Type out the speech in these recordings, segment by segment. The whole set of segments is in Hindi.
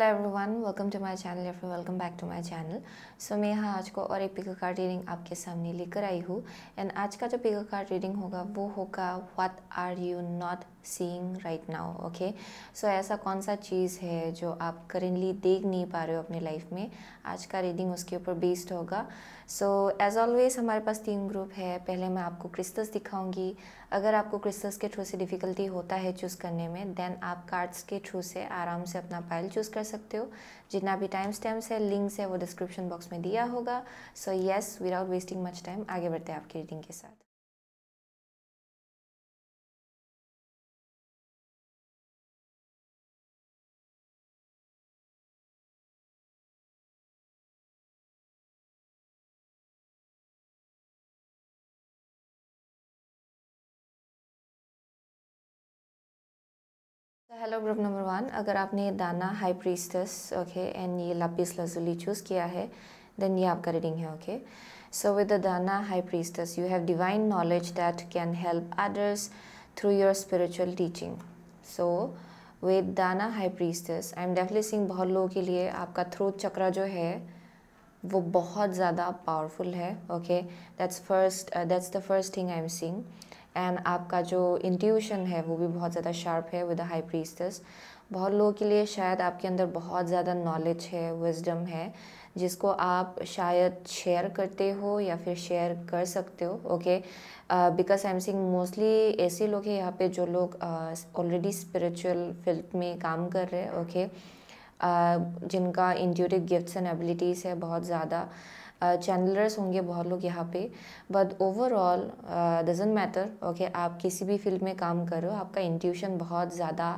Everyone, welcome to my channel या फिर welcome back to my channel. So मैं यहाँ आज को और एक पिको कार्ड रीडिंग आपके सामने लेकर आई हूँ। एंड आज का जो पिको कार्ड रीडिंग होगा वो होगा what are you not seeing right now. Okay, so ऐसा कौन सा चीज़ है जो आप करेंटली देख नहीं पा रहे हो अपने लाइफ में। आज का रीडिंग उसके ऊपर बेस्ड होगा। सो एज ऑलवेज हमारे पास 3 ग्रुप है। पहले मैं आपको क्रिस्टल्स दिखाऊंगी। अगर आपको क्रिस्टल्स के थ्रू से डिफ़िकल्टी होता है चूज़ करने में, देन आप कार्ड्स के थ्रू से आराम से अपना पाइल चूज़ कर सकते हो। जितना भी टाइम स्टैम्प्स है, लिंक्स है, वो डिस्क्रिप्शन बॉक्स में दिया होगा। So yes, without wasting much time आगे बढ़ते हैं आपकी रीडिंग के साथ। हेलो ग्रुप नंबर 1, अगर आपने Dana high priestess okay and ये लापिस लजुली चूज़ किया है, देन ये आपका रीडिंग है। Okay, so with the Dana high priestess you have divine knowledge that can help others through your spiritual teaching. So with Dana high priestess I am definitely seeing बहुत लोगों के लिए आपका थ्रोट चक्रा जो है वो बहुत ज़्यादा पावरफुल है। Okay, that's the first thing I am seeing. And आपका जो इंट्यूशन है वो भी बहुत ज़्यादा शार्प है विद द हाई प्रीस्टस। बहुत लोगों के लिए शायद आपके अंदर बहुत ज़्यादा नॉलेज है, विजडम है, जिसको आप शायद शेयर करते हो या फिर शेयर कर सकते हो। Okay, because I am seeing mostly ऐसे लोग हैं यहाँ पे जो लोग ऑलरेडी स्पिरिचुअल फील्ड में काम कर रहे हैं। ओके, जिनका इंट्यूटिव गिफ्ट्स एंड एबिलिटीज़ है बहुत ज़्यादा, चैनलर्स होंगे बहुत लोग यहाँ पे। But overall doesn't matter. Okay, आप किसी भी फील्ड में काम कर रहे हो, आपका इंट्यूशन बहुत ज़्यादा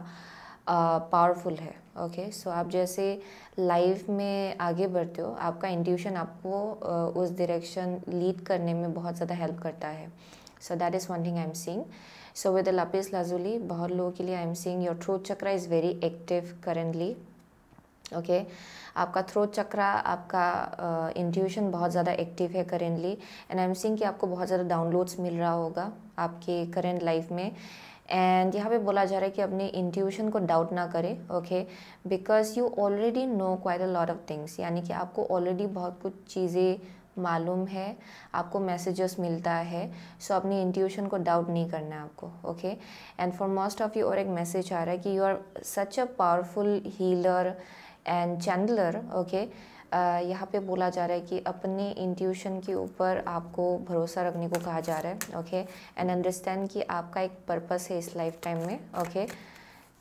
पावरफुल है। ओके, सो आप जैसे लाइफ में आगे बढ़ते हो, आपका इंट्यूशन आपको उस डायरेक्शन लीड करने में बहुत ज़्यादा हेल्प करता है। सो that is one thing I am seeing. So with the lapis lazuli बहुत लोगों के लिए I am seeing your throat chakra is very active currently. Okay, आपका थ्रोट चक्रा, आपका इंट्यूशन बहुत ज़्यादा एक्टिव है currently. And I am seeing कि आपको बहुत ज़्यादा डाउनलोड्स मिल रहा होगा आपके करेंट लाइफ में। एंड यहाँ पे बोला जा रहा है कि अपने इंट्यूशन को डाउट ना करें। Okay, because you already know quite a lot of things, यानी कि आपको ऑलरेडी बहुत कुछ चीज़ें मालूम है, आपको मैसेजेस मिलता है। सो अपनी इंट्यूशन को डाउट नहीं करना है आपको। Okay, and for most of you और एक मैसेज आ रहा है कि you are such a powerful healer and channeler. Okay, यहाँ पे बोला जा रहा है कि अपने इंट्यूशन के ऊपर आपको भरोसा रखने को कहा जा रहा है। ओके, एंड अंडरस्टैंड कि आपका एक पर्पस है इस लाइफ टाइम में। ओके,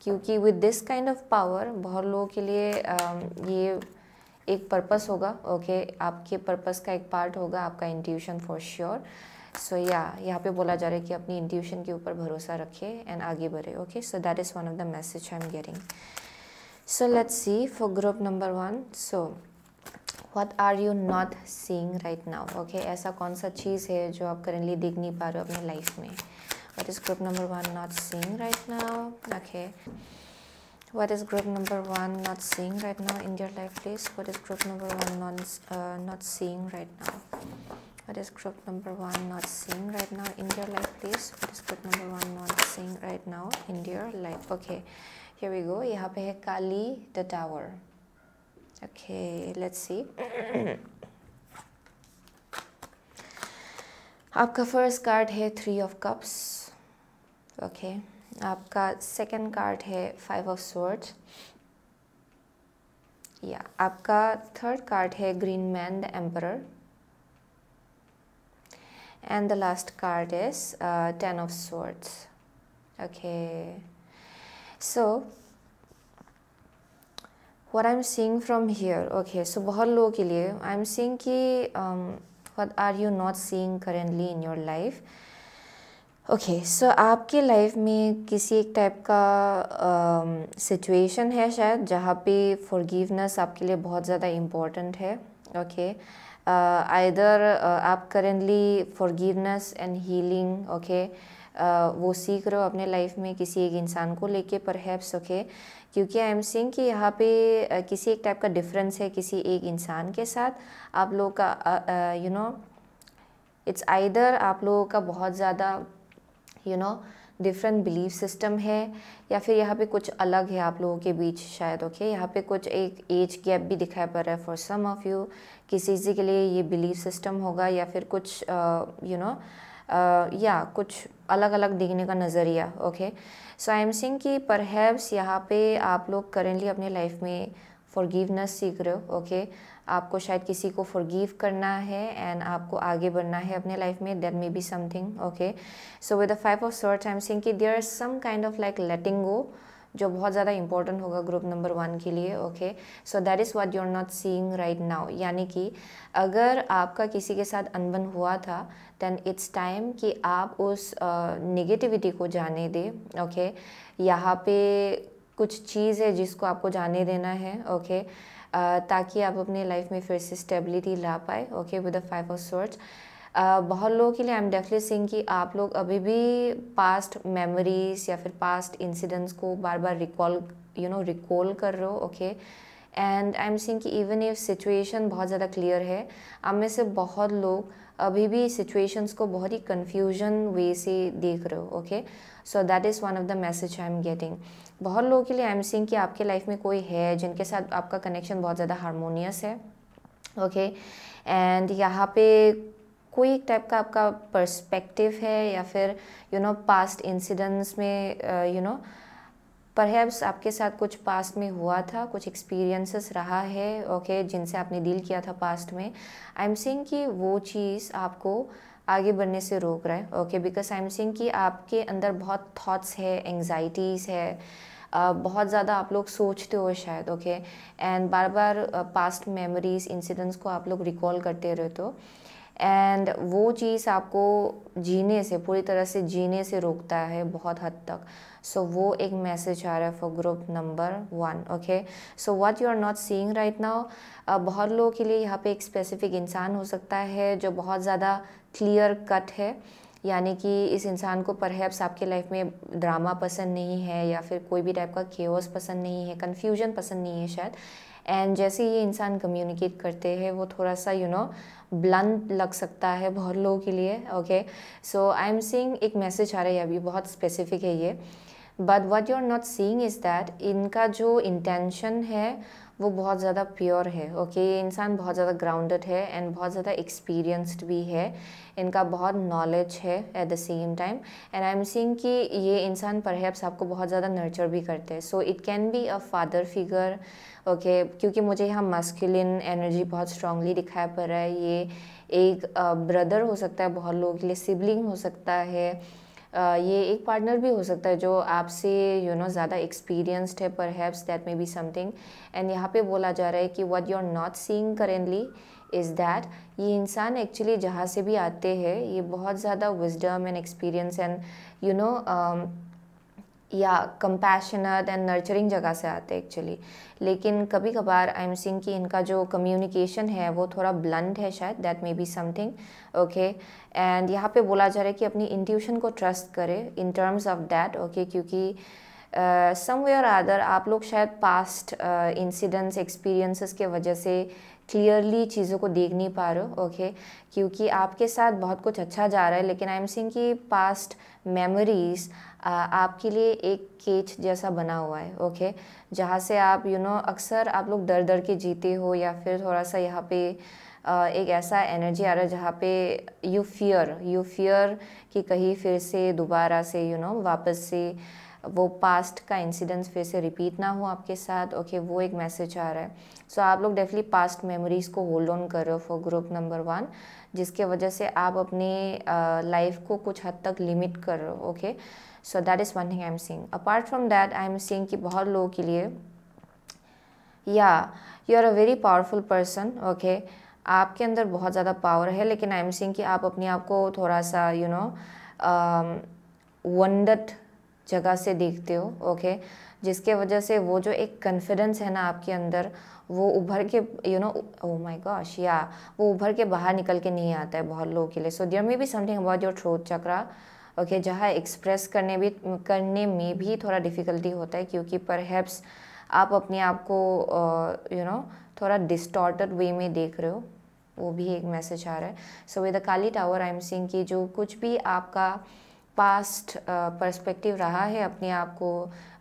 क्योंकि with this kind of power बहुत लोगों के लिए ये एक पर्पस होगा। ओके, आपके पर्पस का एक पार्ट होगा आपका इंट्यूशन फॉर श्योर। सो यहाँ पे बोला जा रहा है कि अपनी इंट्यूशन के ऊपर भरोसा रखें एंड आगे बढ़े। Okay, so that is one of the message I am getting. So let's see for group number 1. So what are you not seeing right now? Okay, ऐसा कौन सा चीज़ है जो आप करेंटली देख नहीं पा रहे हो अपने लाइफ में? What is group number 1 not seeing right now? Okay, what is group number 1 not seeing right now in your life, please? What is group number 1 not seeing right now? What is group number 1 not seeing right now in your life, please? What is group number 1 not seeing right now in your life? Okay, here we go. यहाँ पे है Kali the tower. Okay, let's see. आपका फर्स्ट कार्ड है 3 ऑफ कप्स। ओके, आपका सेकंड कार्ड है 5 ऑफ स्वॉर्ड्स। या आपका थर्ड कार्ड है green man the emperor. And the last card is 10 of swords. Okay, so what I'm seeing from here, okay, so बहुत लोगों के लिए I'm seeing कि what are you not seeing currently in your life? Okay, so आपके लाइफ में किसी एक टाइप का सिचुएशन है शायद जहाँ पे फॉरगिवनेस आपके लिए बहुत ज़्यादा इम्पोर्टेंट है। ओके, आइदर आप currently forgiveness and healing okay वो सीख रहे हो अपने लाइफ में किसी एक इंसान को लेके परहैप्स। ओके, क्योंकि आई एम सीइंग कि यहाँ पे किसी एक टाइप का डिफरेंस है किसी एक इंसान के साथ आप लोगों का। यू नो, इट्स आइदर आप लोगों का बहुत ज़्यादा डिफरेंट बिलीफ सिस्टम है, या फिर यहाँ पे कुछ अलग है आप लोगों के बीच शायद। ओके, यहाँ पे कुछ एक एज गैप भी दिखाई पड़ रहा है फॉर सम ऑफ यू। किसी के लिए ये बिलीफ सिस्टम होगा, या फिर कुछ या कुछ अलग अलग देखने का नज़रिया। Okay, so I am saying कि परहैप्स यहाँ पे आप लोग करेंटली अपने लाइफ में फॉरगिवनेस सीख रहे हो। ओके, आपको शायद किसी को फॉरगिव करना है एंड आपको आगे बढ़ना है अपने लाइफ में, that may be something. Okay, so with the 5 of swords I am saying कि there is some kind of like letting go, जो बहुत ज़्यादा इंपॉर्टेंट होगा ग्रुप नंबर 1 के लिए। Okay, so that is what you are not seeing right now. यानी कि अगर आपका किसी के साथ अनबन हुआ था, देन इट्स टाइम कि आप उस नेगेटिविटी को जाने दें। ओके, यहाँ पे कुछ चीज़ है जिसको आपको जाने देना है। ओके, ताकि आप अपने लाइफ में फिर से स्टेबिलिटी ला पाए। Okay, with the 5 of swords बहुत लोगों के लिए आई एम डेफिनेटली सेइंग कि आप लोग अभी भी पास्ट मेमोरीज या फिर पास्ट इंसिडेंट्स को बार बार रिकॉल कर रहे हो। Okay, and I am saying कि इवन इफ सिचुएशन बहुत ज़्यादा क्लियर है, आप में से बहुत लोग अभी भी सिचुएशंस को बहुत ही कन्फ्यूजन वे से देख रहे हो। Okay, so that is one of the message I am getting. बहुत लोगों के लिए आई एम सेइंग कि आपके लाइफ में कोई है जिनके साथ आपका कनेक्शन बहुत ज़्यादा हारमोनियस है। ओके, एंड यहाँ पे कोई एक टाइप का आपका पर्सपेक्टिव है, या फिर पास्ट इंसिडेंट्स में परहैप्स आपके साथ कुछ पास्ट में हुआ था, कुछ एक्सपीरियंसेस रहा है। ओके, जिनसे आपने डील किया था पास्ट में। आई एम सेइंग कि वो चीज़ आपको आगे बढ़ने से रोक रहा है। Okay, because I am saying कि आपके अंदर बहुत थॉट्स है, एंग्जाइटीज़ है, बहुत ज़्यादा आप लोग सोचते हो शायद। Okay, and bar bar past memories incidents को आप लोग रिकॉल करते रहते हो, एंड वो चीज़ आपको जीने से, पूरी तरह से जीने से रोकता है बहुत हद तक। सो वो एक मैसेज आ रहा है for group number 1। Okay, so what you are not seeing right now, बहुत लोगों के लिए यहाँ पे एक स्पेसिफिक इंसान हो सकता है जो बहुत ज़्यादा क्लियर कट है। यानी कि इस इंसान को परहैप्स आपके लाइफ में ड्रामा पसंद नहीं है, या फिर कोई भी टाइप का केओस पसंद नहीं है, कन्फ्यूजन पसंद नहीं है शायद। एंड जैसे ये इंसान कम्युनिकेट करते हैं वो थोड़ा सा ब्लंट लग सकता है बहुत लोगों के लिए। Okay, so I am seeing एक मैसेज आ रहा है, अभी बहुत स्पेसिफिक है ये, but what you are not seeing is that इनका जो इंटेंशन है वो बहुत ज़्यादा प्योर है। ओके, ये इंसान बहुत ज़्यादा ग्राउंडेड है एंड बहुत ज़्यादा एक्सपीरियंस्ड भी है, इनका बहुत नॉलेज है at the same time. And I am seeing कि ये इंसान परहैप्स आपको बहुत ज़्यादा नर्चर भी करते हैं। So it can be a father figure. Okay, क्योंकि मुझे यहाँ मस्कुलिन एनर्जी बहुत स्ट्रांगली दिखाई पड़ रहा है। ये एक ब्रदर हो सकता है, बहुत लोगों के लिए सिबलिंग हो सकता है, ये एक पार्टनर भी हो सकता है जो आपसे ज़्यादा एक्सपीरियंस्ड है, perhaps that may be something. And यहाँ पे बोला जा रहा है कि what you are not seeing currently is that ये इंसान एक्चुअली जहाँ से भी आते हैं ये बहुत ज़्यादा विजडम एंड एक्सपीरियंस एंड या कंपैशनेट एंड नर्चरिंग जगह से आते हैं एक्चुअली। लेकिन कभी कभार आई एम सीइंग कि इनका जो कम्युनिकेशन है वो थोड़ा ब्लंट है शायद, that may be something. Okay, and यहाँ पे बोला जा रहा है कि अपनी इंट्यूशन को ट्रस्ट करें इन टर्म्स ऑफ दैट। ओके, क्योंकि समवेयर अदर आप लोग शायद पास्ट इंसिडेंट्स एक्सपीरियंसेस के वजह से क्लियरली चीज़ों को देख नहीं पा रहे हो। ओके, क्योंकि आपके साथ बहुत कुछ अच्छा जा रहा है, लेकिन आई एम सीइंग कि पास्ट मेमोरीज आपके लिए एक केज जैसा बना हुआ है। ओके, जहाँ से आप अक्सर आप लोग डर डर के जीते हो, या फिर थोड़ा सा यहाँ पे एक ऐसा एनर्जी आ रहा है जहाँ पे यू फियर कि कहीं फिर से दोबारा से वापस से वो पास्ट का इंसिडेंट्स फिर से रिपीट ना हो आपके साथ। ओके, वो एक मैसेज आ रहा है। सो आप लोग डेफिनेटली पास्ट मेमोरीज़ को होल्ड ऑन कर रहे हो फॉर ग्रुप नंबर 1, जिसके वजह से आप अपने लाइफ को कुछ हद तक लिमिट कर रहे हो। Okay, so that is one thing I am seeing. Apart from that I am seeing कि बहुत लोगों के लिए या you are a very powerful person. Okay, आपके अंदर बहुत ज़्यादा पावर है, लेकिन आई एम सीइंग कि आप अपने आप को थोड़ा सा वंडट जगह से देखते हो। ओके, जिसके वजह से वो जो एक कॉन्फिडेंस है ना आपके अंदर, वो उभर के ओह माय गॉश या वो उभर के बाहर निकल के नहीं आता है बहुत लोगों के लिए। So there may be something about your throat chakra. Okay, जहाँ एक्सप्रेस करने में भी थोड़ा डिफ़िकल्टी होता है, क्योंकि परहैप्स आप अपने आप को थोड़ा डिस्टॉर्टेड वे में देख रहे हो, वो भी एक मैसेज आ रहा है। So with the Kali tower I am seeing कि जो कुछ भी आपका पास्ट पर्सपेक्टिव रहा है अपने आप को,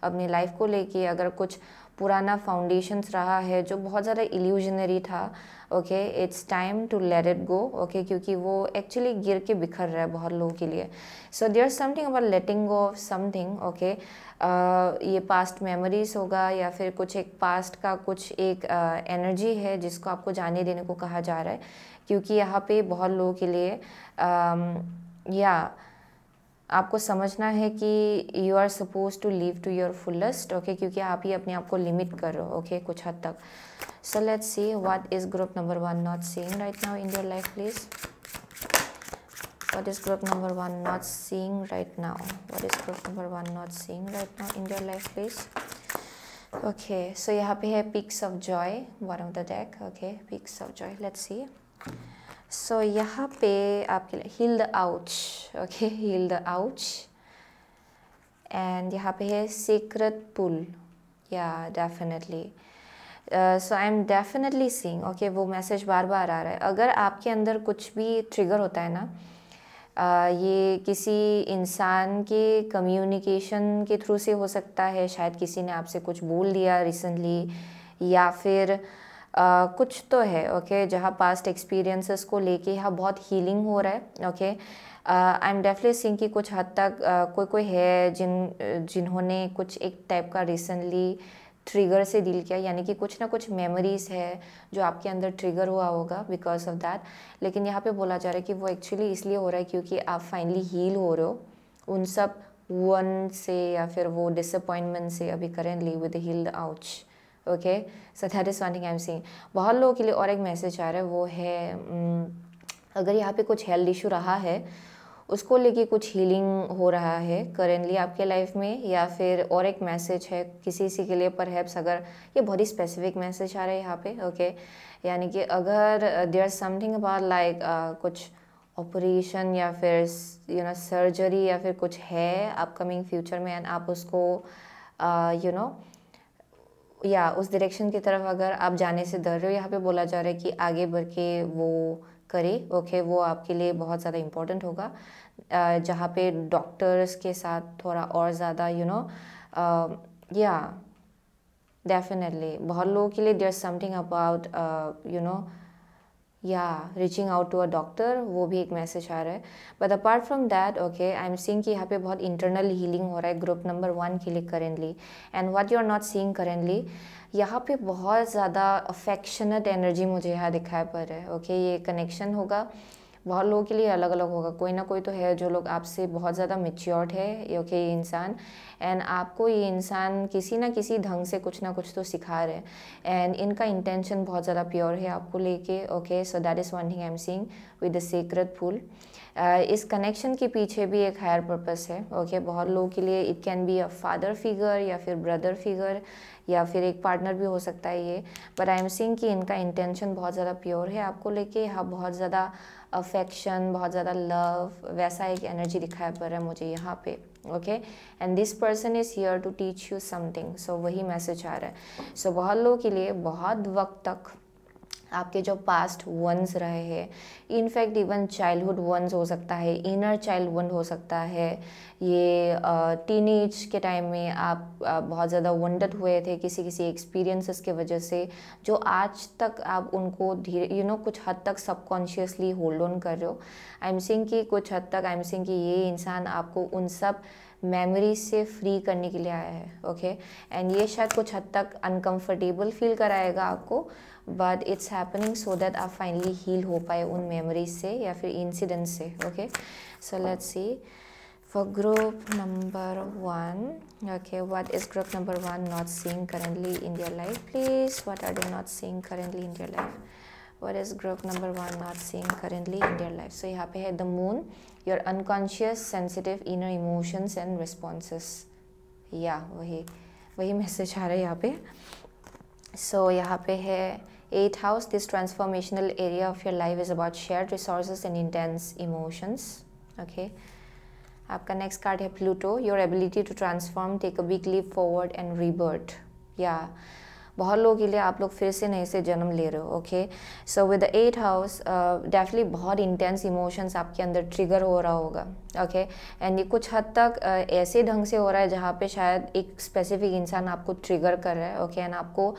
अपनी लाइफ को लेके, अगर कुछ पुराना फाउंडेशंस रहा है जो बहुत ज़्यादा इल्यूजनरी था, okay, it's time to let it go, okay, क्योंकि वो एक्चुअली गिर के बिखर रहा है बहुत लोगों के लिए. So there something about letting go of something, okay. ये पास्ट मेमोरीज होगा या फिर कुछ एक पास्ट का कुछ एक एनर्जी है जिसको आपको जाने देने को कहा जा रहा है, क्योंकि यहाँ पे बहुत लोगों के लिए या आपको समझना है कि you are suppose to live to your fullest, okay, क्योंकि आप ही अपने आप को लिमिट कर रहे हो, ओके, कुछ हद तक. सो let's see what is group number 1 not seeing right now in your life, please. What is group number 1 not seeing right now? What is group number 1 not seeing right now in your life, please? Okay, so यहाँ पे है peaks of joy, one of the deck. Okay, peaks of joy. Let's see. So यहाँ पे आपके लिए heal the ouch. Okay, heal the ouch. And यहाँ पे है sacred pull. Yeah, definitely. So I'm definitely seeing. Okay, वो मैसेज बार बार आ रहा है. अगर आपके अंदर कुछ भी ट्रिगर होता है ना, ये किसी इंसान के कम्युनिकेशन के थ्रू से हो सकता है, शायद किसी ने आपसे कुछ बोल दिया रिसेंटली, या फिर कुछ तो है, ओके, जहाँ पास्ट एक्सपीरियंसेस को लेके यहाँ बहुत हीलिंग हो रहा है, okay. I am definitely seeing कि कुछ हद तक कोई है जिन्होंने कुछ एक टाइप का रिसेंटली ट्रिगर से डील किया, यानी कि कुछ ना कुछ मेमोरीज़ है जो आपके अंदर ट्रिगर हुआ होगा बिकॉज ऑफ दैट. लेकिन यहाँ पे बोला जा रहा है कि वो एक्चुअली इसलिए हो रहा है क्योंकि आप फाइनली हील हो रहे हो उन सब वन से या फिर वो डिसअपॉइंटमेंट से अभी currently with healed ouch, okay. So that is one thing I am seeing. बहुत लोगों के लिए और एक मैसेज आ रहा है, वो है अगर यहाँ पे कुछ हेल्थ इशू रहा है उसको लेके कुछ हीलिंग हो रहा है करेंटली आपके लाइफ में, या फिर और एक मैसेज है किसी के लिए परहैप्स, अगर ये बहुत ही स्पेसिफिक मैसेज आ रहा है यहाँ पे, ओके. यानी कि अगर देयर समथिंग अबाउट लाइक कुछ ऑपरेशन या फिर सर्जरी या फिर कुछ है अपकमिंग फ्यूचर में, एंड आप उसको या उस डायरेक्शन की तरफ अगर आप जाने से डर रहे हो, यहाँ पे बोला जा रहा है कि आगे बढ़ के वो करे, ओके. वो आपके लिए बहुत ज़्यादा इम्पोर्टेंट होगा, जहाँ पे डॉक्टर्स के साथ थोड़ा और ज़्यादा या डेफिनेटली बहुत लोगों के लिए there something about reaching out to a doctor, वो भी एक मैसेज आ रहा है. But apart from that, okay, I am seeing कि यहाँ पे बहुत इंटरनल हीलिंग हो रहा है ग्रुप नंबर 1 के लिए currently. And what you are not seeing currently, यहाँ पे बहुत ज़्यादा अफेक्शनेट एनर्जी मुझे यहाँ दिखाई पड़ रहा है, ओके. ये कनेक्शन होगा बहुत लोगों के लिए अलग अलग होगा, कोई ना कोई तो है जो लोग आपसे बहुत ज़्यादा मैच्योर्ड है, ओके, ये इंसान, एंड आपको ये इंसान किसी ना किसी ढंग से कुछ ना कुछ तो सिखा रहे हैं, एंड इनका इंटेंशन बहुत ज़्यादा प्योर है आपको लेके, okay. So that is one thing I am seeing with the secret pull. इस कनेक्शन के पीछे भी एक हायर पर्पस है, ओके. बहुत लोगों के लिए it can be a father figure या फिर ब्रदर फिगर या फिर एक पार्टनर भी हो सकता है ये, बट आई एम सीइंग कि इनका इंटेंशन बहुत ज़्यादा प्योर है आपको लेके. यहाँ बहुत ज़्यादा अफेक्शन, बहुत ज़्यादा लव, वैसा एक एनर्जी दिखाई पड़ रहा है मुझे यहाँ पे, okay. And this person is here to teach you something. So वही मैसेज आ रहा है. सो बहुत लोगों के लिए बहुत वक्त तक आपके जो पास्ट वंस रहे हैं, इनफैक्ट इवन चाइल्डहुड वंस हो सकता है, इनर चाइल्ड वन हो सकता है, ये टीनेज के टाइम में आप बहुत ज़्यादा वंडर्ड हुए थे किसी एक्सपीरियंसेस के वजह से, जो आज तक आप उनको धीरे कुछ हद तक सबकॉन्शियसली होल्ड ऑन कर रहे हो. आई एम सीइंग कि कुछ हद तक आई एम सीइंग कि ये इंसान आपको उन सब मेमोरीज से फ्री करने के लिए आया है, ओके. एंड ये शायद कुछ हद तक अनकंफर्टेबल फील कराएगा आपको, but it's happening so that आप फाइनली हील हो पाए उन मेमोरीज से या फिर इंसिडेंट से, okay. So let's see for group number 1, okay, what is group number 1 not seeing currently in your life, please. What are they not seeing currently in your life? What is group number 1 not seeing currently in their life? So यहाँ पे है the moon, your unconscious, sensitive inner emotions and responses. Yeah, वही मैसेज आ रहा है यहाँ पे. So यहाँ पे है 8th house. This transformational area of your life is about shared resources and intense emotions. Okay. आपका next card है Pluto. Your ability to transform, take a big leap forward and rebirth. Yeah. बहुत लोगों के लिए आप लोग फिर से नए से जन्म ले रहे हो, okay. So with the 8th house definitely बहुत इंटेंस इमोशंस आपके अंदर ट्रिगर हो रहा होगा, ओके। एंड ये कुछ हद तक ऐसे ढंग से हो रहा है जहाँ पे शायद एक स्पेसिफिक इंसान आपको ट्रिगर कर रहा है, ओके। एंड आपको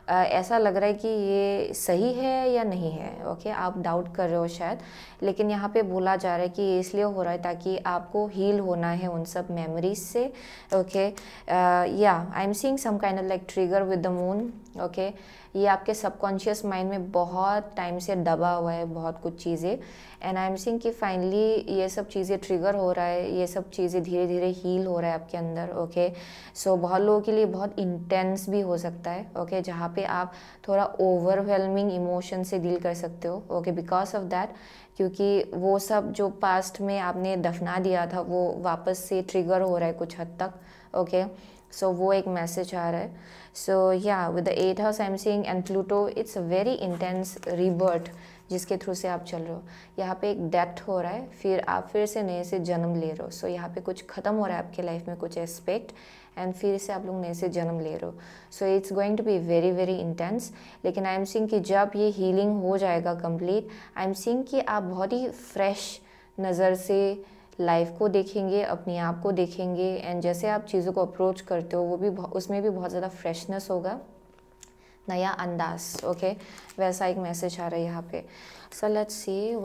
ऐसा लग रहा है कि ये सही है या नहीं है, ओके। आप डाउट कर रहे हो शायद, लेकिन यहाँ पे बोला जा रहा है कि ये इसलिए हो रहा है ताकि आपको हील होना है उन सब मेमोरीज से, ओके। या I am seeing some kind of like trigger with the moon, okay. ये आपके सबकॉन्शियस माइंड में बहुत टाइम से दबा हुआ है बहुत कुछ चीज़ें, एंड आई एम सीइंग कि फाइनली ये सब चीज़ें ट्रिगर हो रहा है, ये सब चीज़ें धीरे धीरे हील हो रहा है आपके अंदर, ओके। सो बहुत लोगों के लिए बहुत इंटेंस भी हो सकता है, ओके, जहाँ पे आप थोड़ा ओवरवेलमिंग इमोशन से डील कर सकते हो, ओके, बिकॉज ऑफ दैट, क्योंकि वो सब जो पास्ट में आपने दफना दिया था वो वापस से ट्रिगर हो रहा है कुछ हद तक, ओके। सो वो एक मैसेज आ रहा है। सो या with the 8th house I am seeing and Pluto, it's a very intense rebirth जिसके थ्रू से आप चल रहे हो। यहाँ पे एक डेथ हो रहा है, फिर आप फिर से नए से जन्म ले रहे हो। सो यहाँ पे कुछ ख़त्म हो रहा है आपके लाइफ में, कुछ एस्पेक्ट, एंड फिर से आप लोग नए से जन्म ले रहे हो। So it's going to be very very intense. लेकिन आई एम सीइंग कि जब ये हीलिंग हो जाएगा कंप्लीट, आई एम सीइंग कि आप बहुत ही फ्रेश नज़र से लाइफ को देखेंगे, अपने आप को देखेंगे, एंड जैसे आप चीज़ों को अप्रोच करते हो वो भी उसमें भी बहुत ज़्यादा फ्रेशनेस होगा, नया अंदाज, ओके। वैसा एक मैसेज आ रहा है यहाँ पे। सो let's C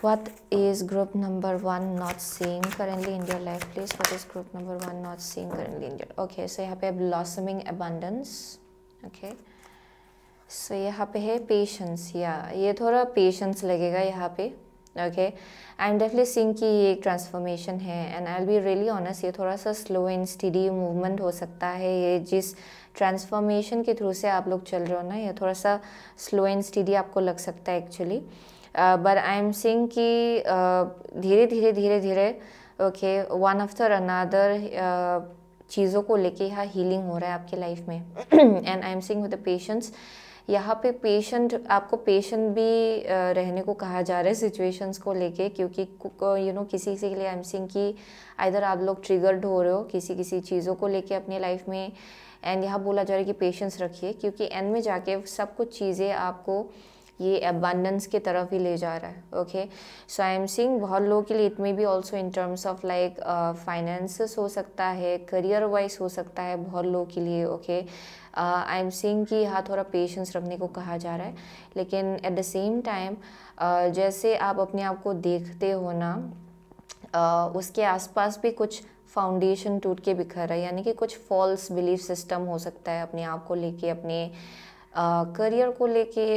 what is group number 1 not seeing currently in your life, please. What is group number 1 not seeing currently in your, okay, so यहाँ पे blossoming abundance, okay. सो यहाँ पे है पेशेंस, या ये थोड़ा पेशेंस लगेगा यहाँ पे, okay. I am definitely seeing कि ये एक ट्रांसफॉर्मेशन है, and I will be really honest, ये थोड़ा सा स्लो एंड स्टडी मूवमेंट हो सकता है। ये जिस ट्रांसफॉर्मेशन के थ्रू से आप लोग चल रहे हो ना, ये थोड़ा सा स्लो एंड स्टडी आपको लग सकता है actually, but I am seeing कि धीरे धीरे धीरे धीरे, ओके, वन आफ्टर अनदर चीज़ों को लेके यहाँ हीलिंग हो रहा है आपकी लाइफ में। And I am seeing with the patience, यहाँ पे पेशेंट, आपको पेशेंट भी रहने को कहा जा रहा है सिचुएशंस को लेके, क्योंकि यू नो किसी के लिए आई एम सीइंग कि इधर आप लोग ट्रिगर्ड हो रहे हो किसी चीज़ों को लेके अपने लाइफ में, एंड यहाँ बोला जा रहा है कि पेशेंस रखिए, क्योंकि एंड में जाके सब कुछ चीज़ें आपको ये अबंडेंस की तरफ ही ले जा रहा है, okay. So I am seeing बहुत लोगों के लिए it may B also in terms of like finances हो सकता है, करियर वाइज हो सकता है बहुत लोगों के लिए, ओके। आई एम सीइंग कि यहाँ थोड़ा पेशेंस रखने को कहा जा रहा है, लेकिन एट द सेम टाइम जैसे आप अपने आप को देखते हो ना, उसके आसपास भी कुछ फाउंडेशन टूट के बिखर रहा है, यानी कि कुछ फॉल्स बिलीफ सिस्टम हो सकता है अपने आप को लेके, अपने करियर को लेके,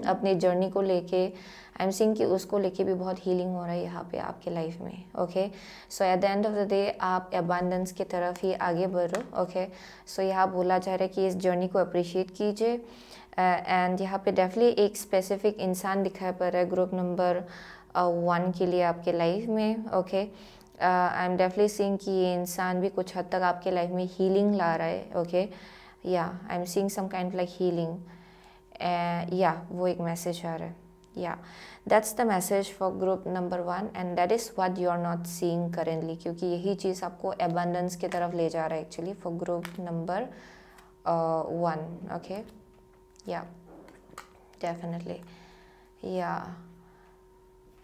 अपने जर्नी को लेके। आई एम सीइंग कि उसको लेके भी बहुत हीलिंग हो रहा है यहाँ पे आपके लाइफ में, okay. So at the end of the day आप अबंडेंस की तरफ ही आगे बढ़ रहे हो, ओके। सो यहाँ बोला जा रहा है कि इस जर्नी को अप्रिशिएट कीजिए, एंड यहाँ पे डेफिनेटली एक स्पेसिफिक इंसान दिखाई पड़ रहा है ग्रुप नंबर 1 के लिए आपके लाइफ में, okay. I am definitely seeing कि ये इंसान भी कुछ हद तक आपके लाइफ में हीलिंग ला रहा है, ओके। या I am seeing some kind like healing, या वो एक मैसेज आ रहा है, या that's the message for group number 1, and that is what you are not seeing currently, क्योंकि यही चीज़ आपको अबंडेंस की तरफ ले जा रहा है actually for group number 1, okay. या डेफिनेटली, या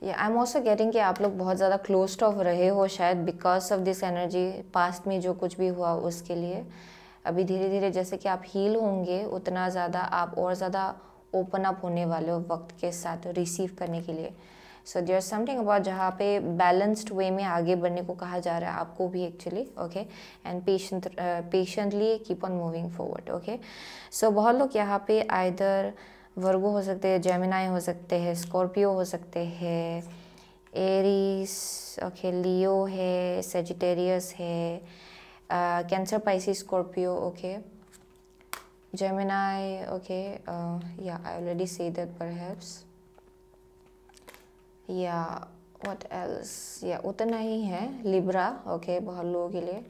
आई एम ऑल्सो गेटिंग कि आप लोग बहुत ज़्यादा क्लोज्ड ऑफ रहे हो शायद because of this energy, past में जो कुछ भी हुआ उसके लिए। अभी धीरे धीरे जैसे कि आप हील होंगे उतना ज़्यादा आप और ज़्यादा ओपन अप होने वाले हो वक्त के साथ रिसीव करने के लिए। सो देयर समथिंग अबाउट जहाँ पे बैलेंस्ड वे में आगे बढ़ने को कहा जा रहा है आपको भी actually, okay. And patiently keep on moving forward, okay. So बहुत लोग यहाँ पे आइदर वर्गो हो सकते हैं, जेमिनाई हो सकते हैं, स्कॉर्पियो हो सकते हैं, एरीज, ओके, लियो है, सेजिटेरियस है, Cancer, Pisces, Scorpio, okay, Gemini, okay, या I already say that perhaps, या व्हाट एल्स, या उतना ही है, लिब्रा, ओके, बहुत लोगों के लिए,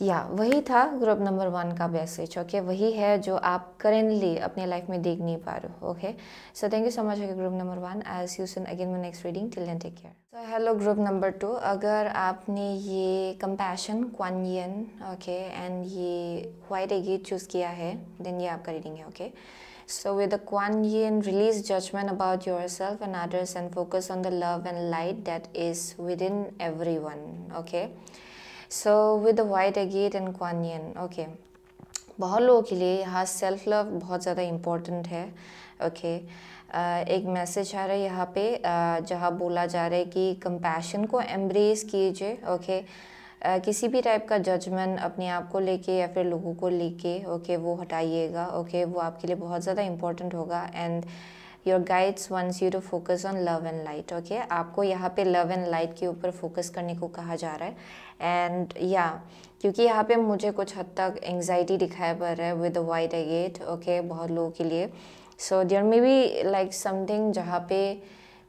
या वही था ग्रुप नंबर 1 का मैसेज। ओके, वही है जो आप करेंटली अपने लाइफ में देख नहीं पा रहे हो। Okay, so thank you so much group number 1। I see you soon again my next reading. Till then take care. So hello group number 2, अगर आपने ये compassion, Quan Yin, okay, and ये वाइट एगेट चूज़ किया है, देन ये आपका रीडिंग है। Okay, so with the Kuan Yin, release judgment about yourself and others and focus on the love and light that is within everyone. Okay, so with the white agate and Kuan Yin, okay, बहुत लोगों के लिए यहाँ सेल्फ लव बहुत ज़्यादा इम्पोर्टेंट है। ओके, एक मैसेज आ रहा है यहाँ पे जहाँ बोला जा रहा है कि कंपैशन को एम्ब्रेस कीजिए। ओके, किसी भी टाइप का जजमेंट अपने आप को लेके या फिर लोगों को लेके, ओके, वो हटाइएगा। ओके, वो आपके लिए बहुत ज़्यादा इम्पोर्टेंट होगा। And your guides wants you to focus on love and light. Okay, आपको यहाँ पे लव एंड लाइट के ऊपर फोकस करने को कहा जा रहा है। एंड या क्योंकि यहाँ पे मुझे कुछ हद तक एंग्जाइटी दिखाई पड़ रहा है with the white agate. Okay, बहुत लोगों के लिए। So there may be like something जहाँ पे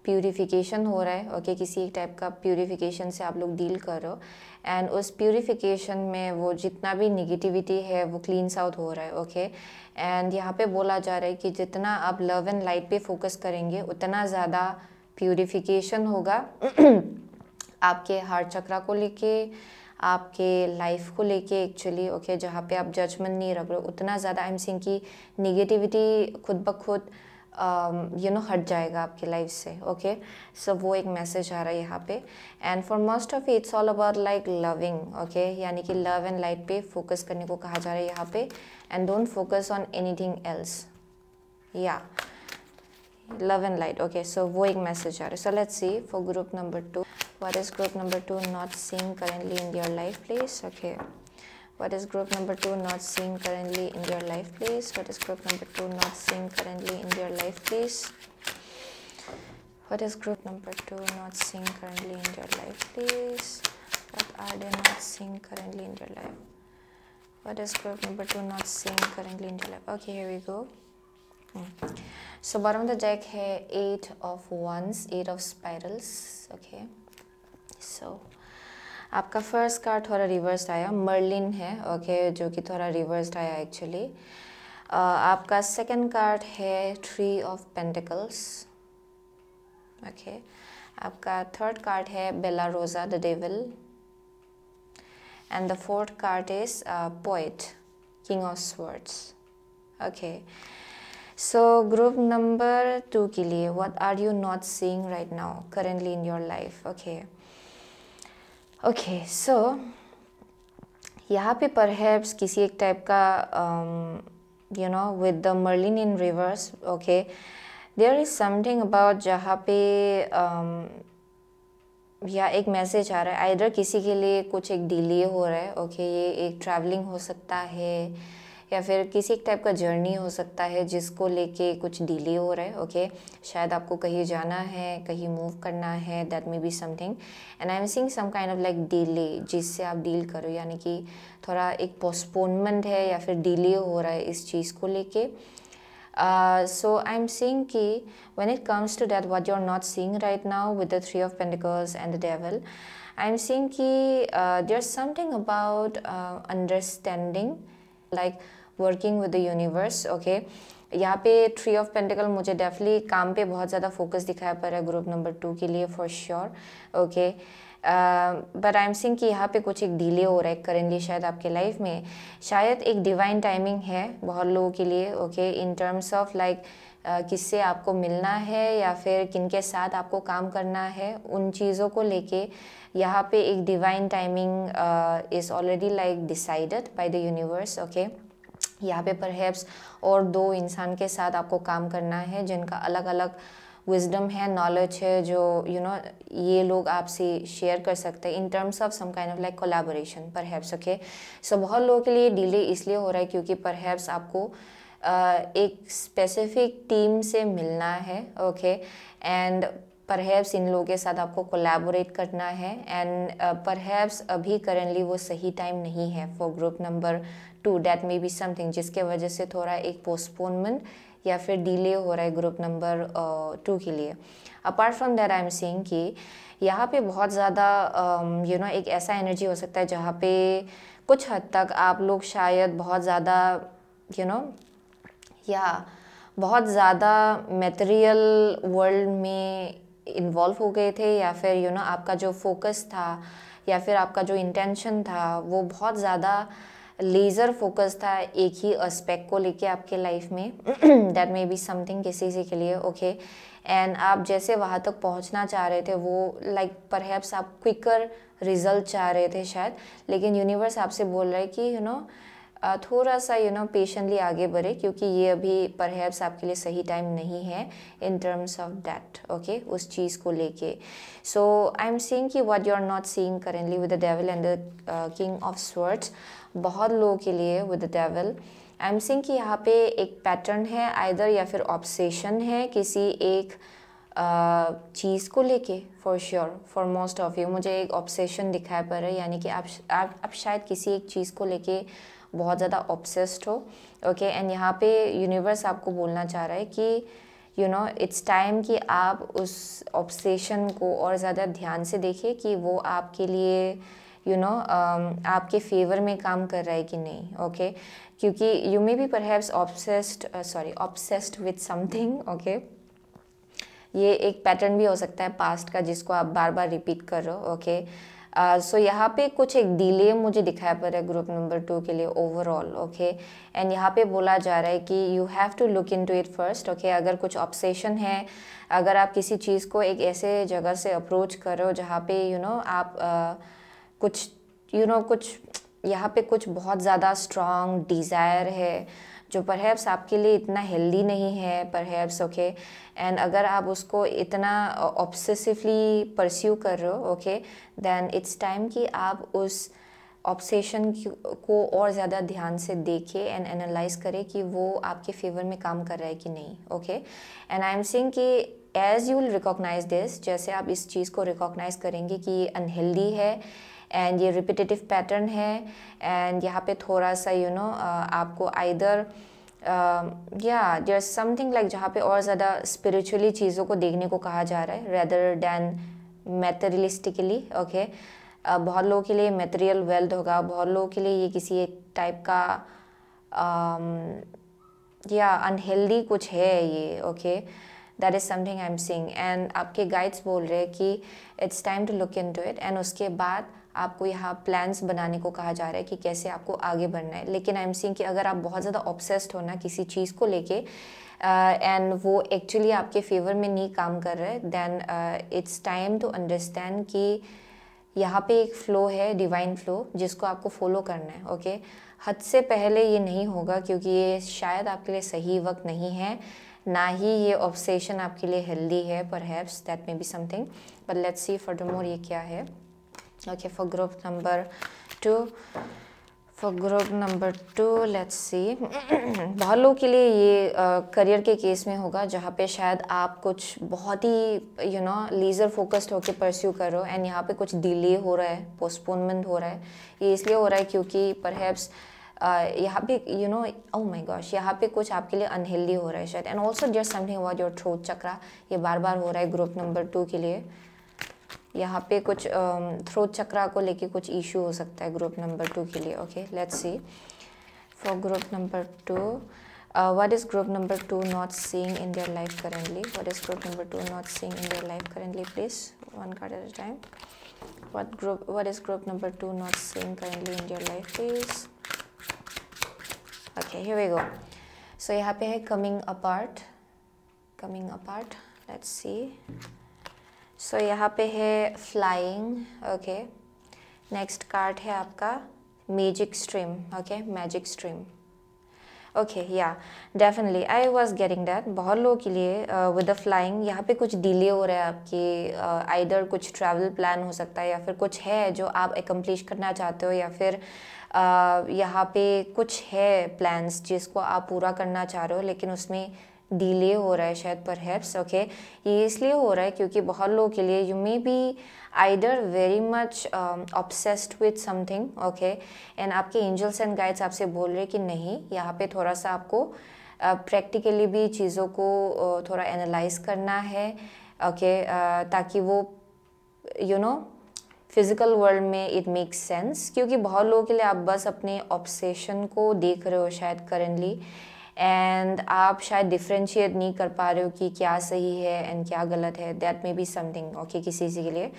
प्यूरिफिकेशन हो रहा है। ओके, किसी एक टाइप का प्यूरिफिकेशन से आप लोग डील कर रहे हो एंड उस प्यूरिफिकेशन में वो जितना भी निगेटिविटी है वो क्लीन्स आउट हो रहा है। ओके, एंड यहाँ पे बोला जा रहा है कि जितना आप लव एंड लाइट पे फोकस करेंगे उतना ज़्यादा प्यूरिफिकेशन होगा आपके हार्ट चक्रा को लेके, आपके लाइफ को लेके एक्चुअली। ओके, जहाँ पे आप जजमेंट नहीं रख रहे हो उतना ज़्यादा आई एम सेइंग कि निगेटिविटी खुद ब खुद हट जाएगा आपकी लाइफ से। ओके, सो वो एक मैसेज आ रहा है यहाँ पे। And for most of its all about like loving. Okay, यानी कि लव एंड लाइट पे फोकस करने को कहा जा रहा है यहाँ पे। And don't focus on anything else. या लव एंड लाइट। ओके, सो वो एक मैसेज आ रहा है। सो let's see for group number 2, what is group number 2 not seeing currently in your life, please? Okay, what is group number 2 not seeing currently in your life, please? What is group number 2 not seeing currently in your life, please? What is group number 2 not seeing currently in your life, please? What are they not seeing currently in your life? What is group number 2 not seeing currently in your life? Okay, here we go. So bottom of the deck है 8 of Wands, 8 of Spirals. Okay, so आपका फर्स्ट कार्ड थोड़ा रिवर्स आया, मर्लिन है। ओके, जो कि थोड़ा रिवर्स्ड आया एक्चुअली। आपका सेकंड कार्ड है 3 ऑफ पेंटिकल्स। ओके, आपका थर्ड कार्ड है Bella Rosa the devil and the fourth card is poet king of swords. Okay, so group number 2 के लिए what are you not seeing right now currently in your life? Okay, so यहाँ पे परहैप्स किसी एक टाइप का with the Merlin in reverse. Okay, there is something about जहाँ पे या एक मैसेज आ रहा है आइदर किसी के लिए कुछ एक डिले हो रहा है। ओके, ये एक ट्रैवलिंग हो सकता है या फिर किसी एक टाइप का जर्नी हो सकता है जिसको लेके कुछ डिले हो रहा है। ओके, शायद आपको कहीं जाना है, कहीं मूव करना है, that may be something. And I am seeing some kind of like delay जिससे आप डील करो, यानी कि थोड़ा एक पोस्टपोनमेंट है या फिर डिले हो रहा है इस चीज़ को लेके। सो आई एम सीइंग कि when it comes to that what you are not seeing right now with the 3 of pentacles and the devil, I am seeing कि there is something about understanding like working with the universe. Okay, यहाँ पे 3 ऑफ पेंटिकल मुझे डेफिनेटली काम पे बहुत ज़्यादा फोकस दिखाया पड़ रहा है ग्रुप नंबर 2 के लिए for sure. Okay, but I am seeing कि यहाँ पे कुछ एक डिले हो रहा है करेंटली शायद आपके लाइफ में। शायद एक डिवाइन टाइमिंग है बहुत लोगों के लिए। Okay, in terms of like किससे आपको मिलना है या फिर किनके साथ आपको काम करना है, उन चीज़ों को लेके यहाँ पे एक divine timing is already like decided by the universe. Okay, यहाँ पे परहैप्स और 2 इंसान के साथ आपको काम करना है जिनका अलग अलग विजडम है, नॉलेज है, जो ये लोग आपसे शेयर कर सकते हैं in terms of some kind of like collaboration perhaps. Okay, so बहुत लोगों के लिए डिले इसलिए हो रहा है क्योंकि परहैप्स आपको एक स्पेसिफिक टीम से मिलना है। ओके, एंड परहैप्स इन लोगों के साथ आपको कोलैबोरेट करना है एंड परहैप्स अभी करेंटली वो सही टाइम नहीं है for group number 2, that may be something जिसके वजह से थोड़ा एक पोस्टपोनमेंट या फिर डिले हो रहा है ग्रुप नंबर 2 के लिए। Apart from that I am seeing कि यहाँ पे बहुत ज़्यादा एक ऐसा एनर्जी हो सकता है जहाँ पे कुछ हद तक आप लोग शायद बहुत ज़्यादा या बहुत ज़्यादा मटेरियल वर्ल्ड में इन्वॉल्व हो गए थे, या फिर आपका जो फोकस था या फिर आपका जो इंटेंशन था वो बहुत ज़्यादा लेज़र फोकस था एक ही एस्पेक्ट को लेके आपके लाइफ में। दैट मे बी समथिंग किसी के लिए, ओके। एंड आप जैसे वहाँ तक पहुँचना चाह रहे थे वो लाइक परहैप्स आप क्विकर रिजल्ट चाह रहे थे शायद, लेकिन यूनिवर्स आपसे बोल रहा है कि थोड़ा सा पेशेंटली आगे बढ़े, क्योंकि ये अभी परहैप्स आपके लिए सही टाइम नहीं है in terms of that, okay, उस चीज़ को लेके। सो आई एम सीइंग कि what you are not seeing currently with the devil and the king of swords, बहुत लोगों के लिए with the devil I am seeing कि यहाँ पे एक पैटर्न है आइदर, या फिर ऑब्सेशन है किसी एक चीज़ को लेके। For sure for most of you मुझे एक ऑब्सेशन दिखाई पड़ रहा है, यानी कि आप शायद किसी एक चीज़ को लेके बहुत ज़्यादा ऑब्सेस्ड हो, ओके। एंड यहाँ पे यूनिवर्स आपको बोलना चाह रहा है कि इट्स टाइम कि आप उस ऑब्सेशन को और ज़्यादा ध्यान से देखें कि वो आपके लिए आपके फेवर में काम कर रहा है कि नहीं, ओके। क्योंकि you may B perhaps obsessed with something, okay. ये एक पैटर्न भी हो सकता है पास्ट का जिसको आप बार बार रिपीट कर रहे हो, ओके। सो यहाँ पे कुछ एक डिले मुझे दिखाया पड़ रहा है ग्रुप नंबर 2 के लिए ओवरऑल, ओके। एंड यहाँ पे बोला जा रहा है कि you have to look into it first, okay. अगर कुछ ऑब्सेशन है, अगर आप किसी चीज़ को एक ऐसे जगह से अप्रोच कर रहे हो जहाँ पे आप कुछ यहाँ पे कुछ बहुत ज़्यादा स्ट्रॉन्ग डिज़ायर है जो परहैप्स आपके लिए इतना हेल्दी नहीं है परहैप्स, ओके। एंड अगर आप उसको इतना ऑब्सेसिवली परस्यू कर रहे हो, ओके, देन इट्स टाइम कि आप उस ऑब्सेशन को और ज़्यादा ध्यान से देखें एंड एनालाइज करें कि वो आपके फेवर में काम कर रहा है कि नहीं, okay. And I am saying कि as you will recognise this, जैसे आप इस चीज़ को रिकॉग्नाइज करेंगे कि ये अनहेल्दी है एंड ये रिपीटेटिव पैटर्न है, एंड यहाँ पे थोड़ा सा आपको आइदर या देयर समथिंग लाइक जहाँ पे और ज़्यादा स्पिरिचुअली चीज़ों को देखने को कहा जा रहा है रेदर दैन मैटेरियलिस्टिकली, ओके। बहुत लोगों के लिए मटेरियल वेल्थ होगा, बहुत लोगों के लिए ये किसी एक टाइप का या अनहेल्दी कुछ है ये, okay. That is something I am seeing and आपके गाइड्स बोल रहे हैं कि it's time to look into it, and उसके बाद आपको यहाँ प्लान्स बनाने को कहा जा रहा है कि कैसे आपको आगे बढ़ना है। लेकिन आई एम सीइंग कि अगर आप बहुत ज़्यादा ऑब्सेस्ड हो ना किसी चीज़ को लेके एंड वो एक्चुअली आपके फेवर में नहीं काम कर रहा है, then it's time to understand कि यहाँ पे एक फ़्लो है, डिवाइन फ़्लो, जिसको आपको फॉलो करना है, ओके। हद से पहले ये नहीं होगा क्योंकि ये शायद आपके लिए सही वक्त नहीं है, ना ही ये ऑब्सेशन आपके लिए हेल्दी है, perhaps that may be something, but let's see furthermore ये क्या है, okay. For group number 2 let's see बहुत लोगों के लिए ये करियर के केस में होगा जहाँ पे शायद आप कुछ बहुत ही लेज़र फोकस्ड होकर परस्यू कर रहे हो एंड यहाँ पे कुछ डिले हो रहा है, पोस्टपोनमेंट हो रहा है। ये इसलिए हो रहा है क्योंकि परहैप्स यहाँ पे ओह माय गॉश, यहाँ पे कुछ आपके लिए अनहेल्दी हो रहा है शायद, and also there something about your throat chakra, ये बार बार हो रहा है ग्रुप नंबर 2 के लिए। यहाँ पे कुछ थ्रोट चक्रा को लेके कुछ इशू हो सकता है ग्रुप नंबर 2 के लिए, okay. Let's see for group number 2 what is group number 2 not seeing in their life currently? What is group number 2 not seeing in their life currently, please? One card at a time. What is group number 2 not seeing currently in their life, please? Okay, here we go. So यहाँ पे है coming apart. Let's see. So यहाँ पे है flying, okay. Next card है आपका magic stream, okay, magic stream. Okay, yeah, definitely. I was getting that. बहुत लोगों के लिए with the flying यहाँ पे कुछ डिले हो रहा है आपकी, either कुछ ट्रैवल प्लान हो सकता है या फिर कुछ है जो आप accomplish करना चाहते हो, या फिर यहाँ पे कुछ है प्लान्स जिसको आप पूरा करना चाह रहे हो लेकिन उसमें डिले हो रहा है शायद परहैप्स, ओके। ये इसलिए हो रहा है क्योंकि बहुत लोगों के लिए you may be either very much obsessed with something, okay, and आपके एंजल्स एंड गाइड्स आपसे बोल रहे हैं कि नहीं, यहाँ पे थोड़ा सा आपको प्रैक्टिकली भी चीज़ों को थोड़ा एनालाइज करना है, ओके, ताकि वो फिजिकल वर्ल्ड में इट मेक्स सेंस, क्योंकि बहुत लोगों के लिए आप बस अपने ऑब्सेशन को देख रहे हो शायद करेंटली, एंड आप शायद डिफ्रेंशिएट नहीं कर पा रहे हो कि क्या सही है एंड क्या गलत है. That may be something okay किसी के लिए.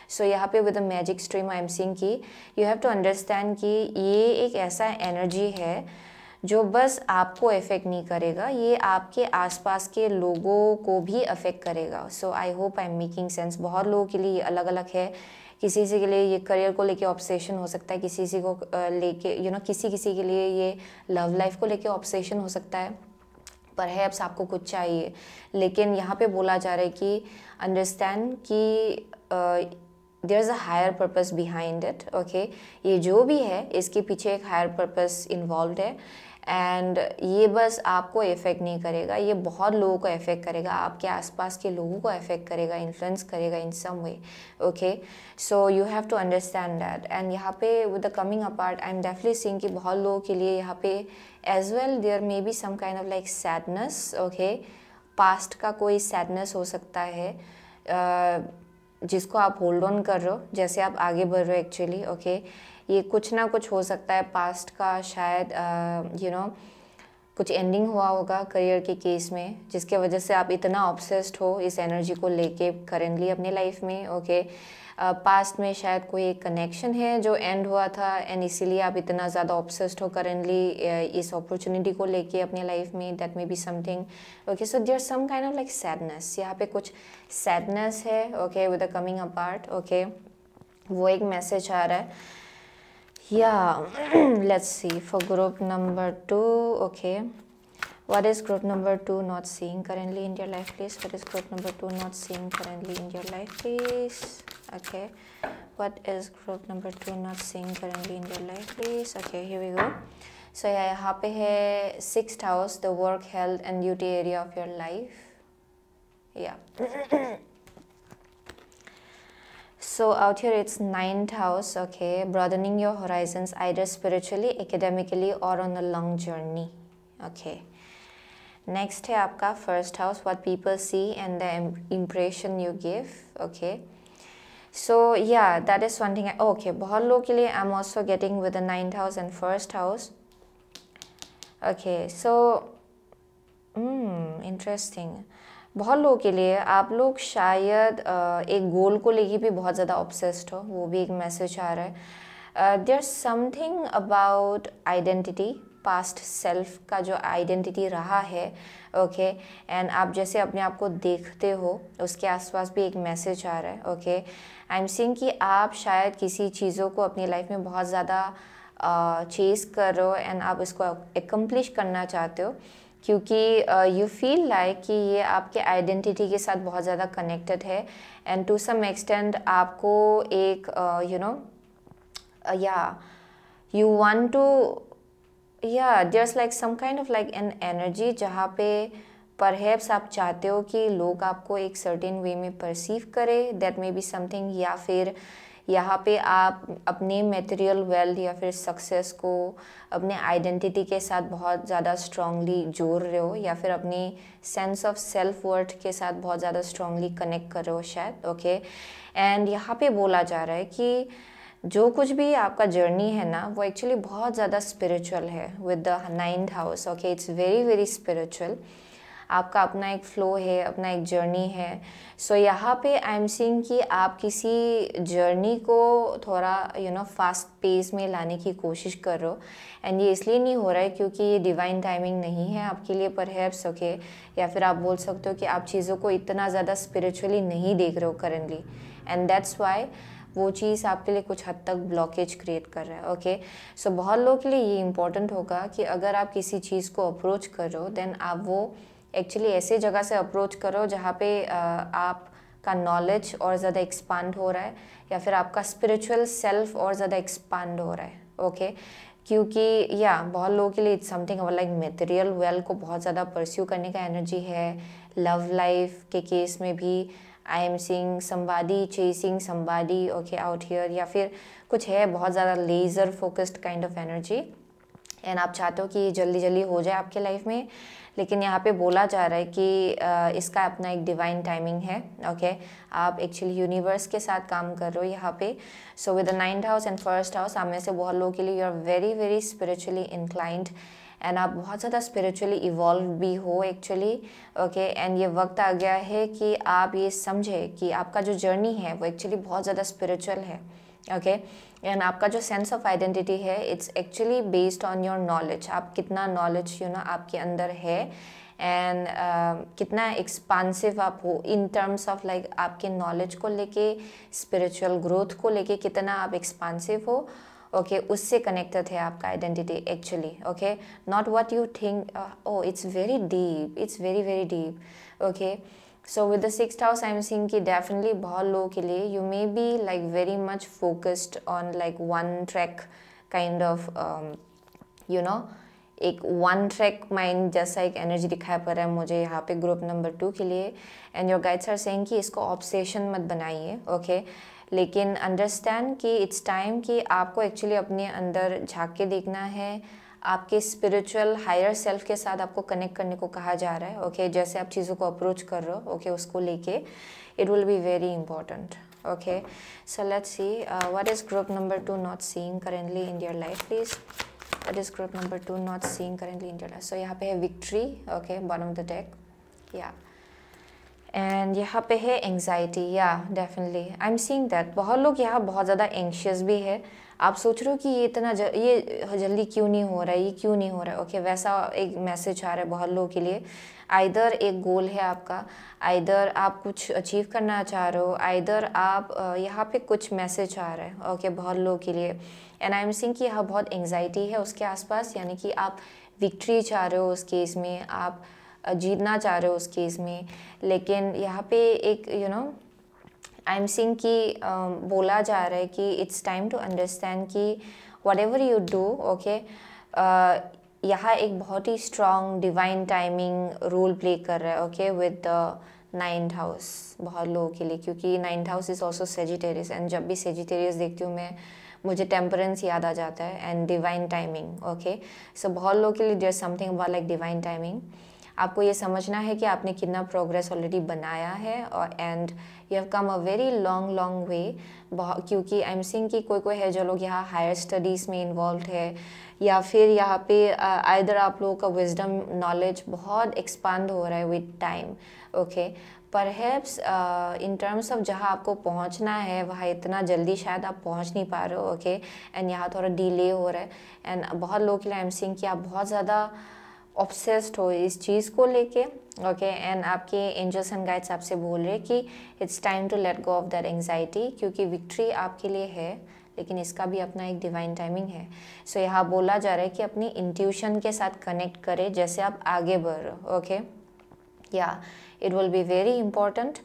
सो यहाँ पे with the magic stream I am seeing कि यू हैव टू अंडरस्टैंड कि ये एक ऐसा एनर्जी है जो बस आपको अफेक्ट नहीं करेगा, ये आपके आसपास के लोगों को भी अफेक्ट करेगा. So I hope I am making sense. बहुत लोगों के लिए ये अलग अलग है. किसी के लिए ये करियर को लेके ऑब्सेशन हो सकता है, किसी को लेके किसी के लिए ये लव लाइफ को लेके ऑब्सेशन हो सकता है. परहैप्स आपको कुछ चाहिए, लेकिन यहाँ पे बोला जा रहा है कि अंडरस्टैंड कि there is a higher purpose behind it. Okay, ये जो भी है इसके पीछे एक हायर पर्पस इन्वॉल्व है, एंड ये बस आपको इफ़ेक्ट नहीं करेगा, ये बहुत लोगों को इफ़ेक्ट करेगा, आपके आसपास के लोगों को इफ़ेक्ट करेगा, इन्फ्लुएंस करेगा in some way. Okay, so you have to understand that. And यहाँ पे with the coming apart I am definitely seeing कि बहुत लोगों के लिए यहाँ पे as well there may be some kind of like sadness. Okay, past का कोई सैडनेस हो सकता है जिसको आप होल्ड ऑन कर रहे हो जैसे आप आगे बढ़ रहे हो एक्चुअली. ओके, ये कुछ ना कुछ हो सकता है पास्ट का, शायद कुछ एंडिंग हुआ होगा करियर के केस में, जिसके वजह से आप इतना ऑब्सेस्ड हो इस एनर्जी को लेके करेंटली अपने लाइफ में. ओके, पास्ट में शायद कोई एक कनेक्शन है जो एंड हुआ था, एंड इसीलिए आप इतना ज़्यादा ऑब्सेस्ड हो करेंटली इस अपॉर्चुनिटी को लेके अपने लाइफ में. That may be something. Okay, so there some kind of like sadness. यहाँ पे कुछ सैडनेस है. Okay, with the coming apart. Okay, वो एक मैसेज आ रहा है. Yeah, let's see for group number 2. Okay, what is group number 2 not seeing currently in your life, please? What is group number 2 not seeing currently in your life, please? Okay, what is group number 2 not seeing currently in your life, please? Okay, here we go. So yeah, यहाँ पे है 6th house, the work, health and duty area of your life. Yeah. So out here it's 9th house. Okay, broadening your horizons either spiritually, academically or on a long journey. Okay, next है आपका 1st house, what people see and the impression you give. Okay, so yeah, that is one thing. Okay, बहुत लोगों के लिए I'm also getting with the 9th house and 1st house. Okay, so interesting. बहुत लोगों के लिए आप लोग शायद एक गोल को लेके भी बहुत ज़्यादा ऑब्सेस्ड हो, वो भी एक मैसेज आ रहा है. There something about identity, past self का जो आइडेंटिटी रहा है. ओके, एंड आप जैसे अपने आप को देखते हो उसके आसपास भी एक मैसेज आ रहा है. ओके, आई एम सीइंग कि आप शायद किसी चीज़ों को अपनी लाइफ में बहुत ज़्यादा चेस कर रहे हो एंड आप इसको एकम्प्लिश करना चाहते हो, क्योंकि यू फील लाइक कि ये आपके आइडेंटिटी के साथ बहुत ज़्यादा कनेक्टेड है, एंड टू सम एक्सटेंट आपको एक you want to there's like some kind of like an energy जहाँ पे परहैप्स आप चाहते हो कि लोग आपको एक सर्टेन वे में परसीव करें. दैट मे बी समथिंग, या फिर यहाँ पे आप अपने मटेरियल वेल्थ या फिर सक्सेस को अपने आइडेंटिटी के साथ बहुत ज़्यादा स्ट्रांगली जोड़ रहे हो, या फिर अपनी सेंस ऑफ सेल्फ वर्थ के साथ बहुत ज़्यादा स्ट्रांगली कनेक्ट कर रहे हो शायद. ओके, एंड यहाँ पे बोला जा रहा है कि जो कुछ भी आपका जर्नी है ना, वो एक्चुअली बहुत ज़्यादा स्पिरिचुअल है with the 9th house. Okay, it's very very spiritual. आपका अपना एक फ्लो है, अपना एक जर्नी है. सो यहाँ पे आई एम सीइंग कि आप किसी जर्नी को थोड़ा फास्ट पेस में लाने की कोशिश कर रहे हो, एंड ये इसलिए नहीं हो रहा है क्योंकि ये डिवाइन टाइमिंग नहीं है आपके लिए परहैप्स. ओके, या फिर आप बोल सकते हो कि आप चीज़ों को इतना ज़्यादा स्पिरिचुअली नहीं देख रहे हो करेंटली, एंड दैट्स वाई वो चीज़ आपके लिए कुछ हद तक ब्लॉकेज क्रिएट कर रहा है. ओके, सो बहुत लोगों के लिए ये इंपॉर्टेंट होगा कि अगर आप किसी चीज़ को अप्रोच कर रहे हो, देन आप वो एक्चुअली ऐसे जगह से अप्रोच करो जहाँ पे आपका नॉलेज और ज़्यादा एक्सपांड हो रहा है, या फिर आपका स्पिरिचुअल सेल्फ और ज़्यादा एक्सपांड हो रहा है. ओके, क्योंकि बहुत लोगों के लिए it's something like material wealth को बहुत ज़्यादा परस्यू करने का एनर्जी है. लव लाइफ के केस में भी आई am seeing somebody chasing somebody. Okay, out here, या फिर कुछ है बहुत ज़्यादा laser focused kind of energy, and आप चाहते हो कि ये जल्दी जल्दी हो जाए आपके लाइफ में. लेकिन यहाँ पे बोला जा रहा है कि इसका अपना एक डिवाइन टाइमिंग है। ओके, आप एक्चुअली यूनिवर्स के साथ काम कर रहे हो यहाँ पे। So with the 9th house and 1st house, आप में से बहुत लोगों के लिए you are very very spiritually inclined and आप बहुत ज़्यादा स्पिरिचुअली इवॉल्व भी हो एक्चुअली। ओके, एंड ये वक्त आ गया है कि आप ये समझे कि आपका जो जर्नी है वो एक्चुअली बहुत ज़्यादा स्पिरिचुअल है। ओके, एंड आपका जो सेंस ऑफ आइडेंटिटी है it's actually based on your knowledge. आप कितना नॉलेज आपके अंदर है एंड कितना एक्सपांसिव आप हो इन टर्म्स ऑफ लाइक आपके नॉलेज को लेके, स्पिरिचुअल ग्रोथ को लेके कितना आप एक्सपांसिव हो। ओके, उससे कनेक्टेड है आपका identity actually. Okay, not what you think. Oh it's very deep, it's very very deep. Okay, so with the 6th house I am seeing कि डेफिनेटली बहुत लोगों के लिए you may be like very much focused on like one track kind of एक वन ट्रैक माइंड जैसा एक एनर्जी दिखाई पड़ रहा है मुझे यहाँ पे ग्रुप नंबर 2 के लिए। And your guides are saying कि इसको ऑब्सेशन मत बनाइए। ओके, लेकिन अंडरस्टैंड कि इट्स टाइम कि आपको एक्चुअली अपने अंदर झांक के देखना है। आपके स्पिरिचुअल हायर सेल्फ के साथ आपको कनेक्ट करने को कहा जा रहा है। ओके, जैसे आप चीज़ों को अप्रोच कर रहे हो ओके, उसको लेके it will be very important. Okay, so let's see what is group number 2 not seeing currently in your life please. What is group number 2 not seeing currently in your life. So यहाँ पे है victory. Okay, bottom of the deck. या एंड यहाँ पे है एंग्जाइटी। या definitely I am seeing that बहुत लोग यहाँ बहुत ज़्यादा एंग्शियस भी है। आप सोच रहे हो कि ये इतना ये जल्दी क्यों नहीं हो रहा है, ये क्यों नहीं हो रहा है। ओके, वैसा एक मैसेज आ रहा है बहुत लोगों के लिए। आइदर एक गोल है आपका, आइदर आप कुछ अचीव करना चाह रहे हो, आइदर आप यहाँ पे कुछ मैसेज आ रहा है। ओके, बहुत लोगों के लिए। एंड आई एम सीइंग कि यहाँ बहुत एंग्जाइटी है उसके आसपास, यानी कि आप विक्ट्री चाह रहे हो उस केस में, आप जीतना चाह रहे हो उस केस में। लेकिन यहाँ पे एक आई एम सीइंग कि बोला जा रहा है कि इट्स टाइम टू अंडरस्टैंड कि whatever you do. Okay, यहाँ एक बहुत ही strong divine timing role play कर रहा है। Okay, with the 9th house बहुत लोगों के लिए, क्योंकि 9th house is also Sagittarius and जब भी सेजिटेरियस देखती हूँ मैं मुझे टेम्परेंस याद आ जाता है and divine timing. Okay, so बहुत लोगों के लिए there something about like divine timing. आपको ये समझना है कि आपने कितना प्रोग्रेस ऑलरेडी बनाया है और and you have come a very long long way. क्योंकि आई एम सीइंग कि कोई है जो लोग यहाँ हायर स्टडीज़ में इन्वॉल्व है, या फिर यहाँ पे आइदर आप लोगों का विजडम नॉलेज बहुत एक्सपांड हो रहा है with time. Okay, perhaps in terms of जहाँ आपको पहुँचना है वहाँ इतना जल्दी शायद आप पहुँच नहीं पा रहे हो। ओके, एंड यहाँ थोड़ा डिले हो रहा है। एंड बहुत लोगों के लिए आई एम सीइंग कि आप बहुत ज़्यादा ऑब्सेस्ड हो इस चीज़ को लेके। ओके, एंड आपके एंजल्स एंड गाइड्स आपसे बोल रहे हैं कि it's time to let go of that anxiety, क्योंकि विक्ट्री आपके लिए है लेकिन इसका भी अपना एक डिवाइन टाइमिंग है। सो यहाँ बोला जा रहा है कि अपनी इंट्यूशन के साथ कनेक्ट करें जैसे आप आगे बढ़ रहे हो। ओके, या it will be very important.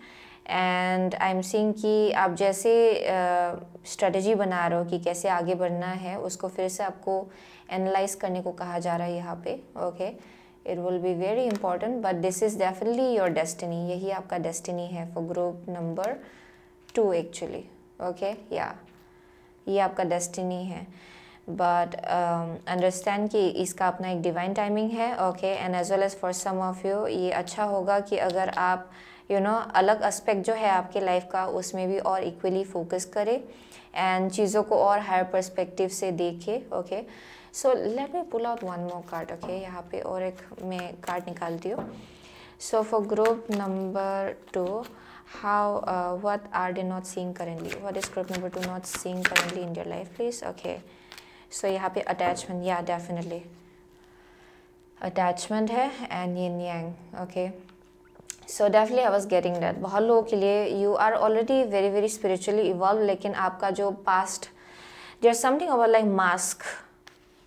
And I am seeing कि आप जैसे स्ट्रेटजी बना रहे हो कि कैसे आगे बढ़ना है, उसको फिर से आपको एनालाइज करने को कहा जा रहा है यहाँ पे। Okay, it will be very important but this is definitely your destiny. यही आपका डेस्टिनी है for group number 2 actually. Okay, या ये आपका डेस्टिनी है। बट अंडरस्टैंड कि इसका अपना एक डिवाइन टाइमिंग है। Okay, and as well as for some of you ये अच्छा होगा कि अगर आप अलग एस्पेक्ट जो है आपके लाइफ का उसमें भी और इक्वली फोकस करें एंड चीज़ों को और हायर पर्सपेक्टिव से देखें। Okay, so let me pull out one more card. Okay, यहाँ पे और एक मैं कार्ड निकालती हूँ। So for group number 2 how what are they not seeing currently? What is group number 2 not seeing currently in your life please? Okay, so यहाँ पे attachment, yeah definitely attachment है and yin yang. Okay, so definitely I was getting that बहुत लोगों के लिए you are already very very spiritually evolved, लेकिन आपका जो past there's something about like mask,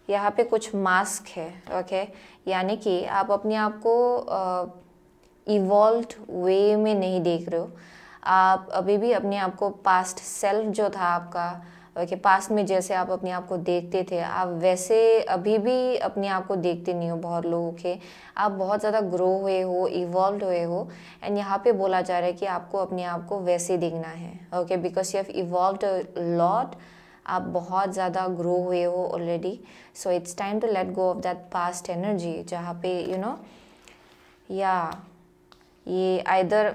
यहाँ पे कुछ मास्क है। ओके, यानी कि आप अपने आप को इवॉल्व्ड वे में नहीं देख रहे हो। आप अभी भी अपने आप को पास्ट सेल्फ जो था आपका, ओके, पास्ट में जैसे आप अपने आप को देखते थे आप वैसे अभी भी अपने आप को देखते नहीं हो। बहुत लोगों के आप बहुत ज़्यादा ग्रो हुए हो, इवॉल्व हुए हो एंड यहाँ पे बोला जा रहा है कि आपको अपने आप को वैसे देखना है। Okay, because you have evolved a lot, आप बहुत ज़्यादा ग्रो हुए हो already. So it's time to let go of that past energy जहाँ पे या ये आइदर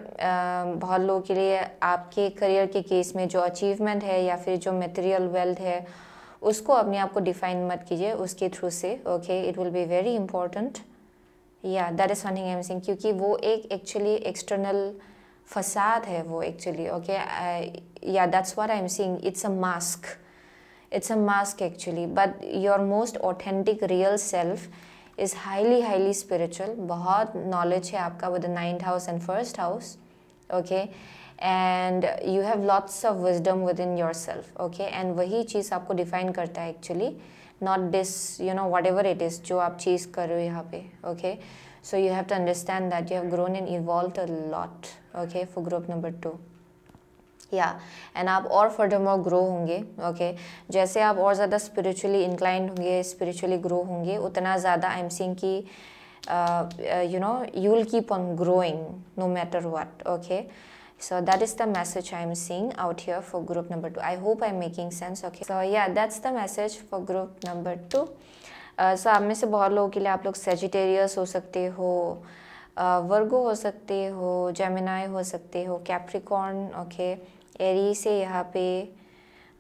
बहुत लोगों के लिए आपके करियर के केस में जो अचीवमेंट है या फिर जो मटेरियल वेल्थ है उसको अपने आप को डिफाइन मत कीजिए उसके थ्रू से, okay, it will be very important. या that is something I am saying, क्योंकि वो एक एक्चुअली एक्सटर्नल फसाद है वो एक्चुअली, ओके, या that's what I am saying, it's a mask, it's a mask actually, but your most authentic real self is highly spiritual, बहुत knowledge है आपका with the 9th house and 1st house, okay, and you have lots of wisdom within yourself, okay, and वही चीज़ आपको define करता है actually, not this, you know, whatever it is जो आप चीज़ कर रहे हो यहाँ पे, okay, so you have to understand that you have grown and evolved a lot, okay, for group number 2। या एंड आप और फर्दरमोर ग्रो होंगे, ओके, जैसे आप और ज़्यादा स्पिरिचुअली इंक्लाइंड होंगे, स्पिरिचुअली ग्रो होंगे, उतना ज़्यादा आई एम सीइंग कि you know you will keep on growing no matter what, okay, so that is the message I am seeing out here for group number 2। I hope I'm making sense, okay, so yeah, that's the message for group number 2। so आप में से बहुत लोगों के लिए आप लोग सेजिटेरियस हो सकते हो, वर्गो हो सकते हो, जेमिनाई हो सकते हो, कैप्रिकॉर्न, ओके, एरीज है यहाँ पे,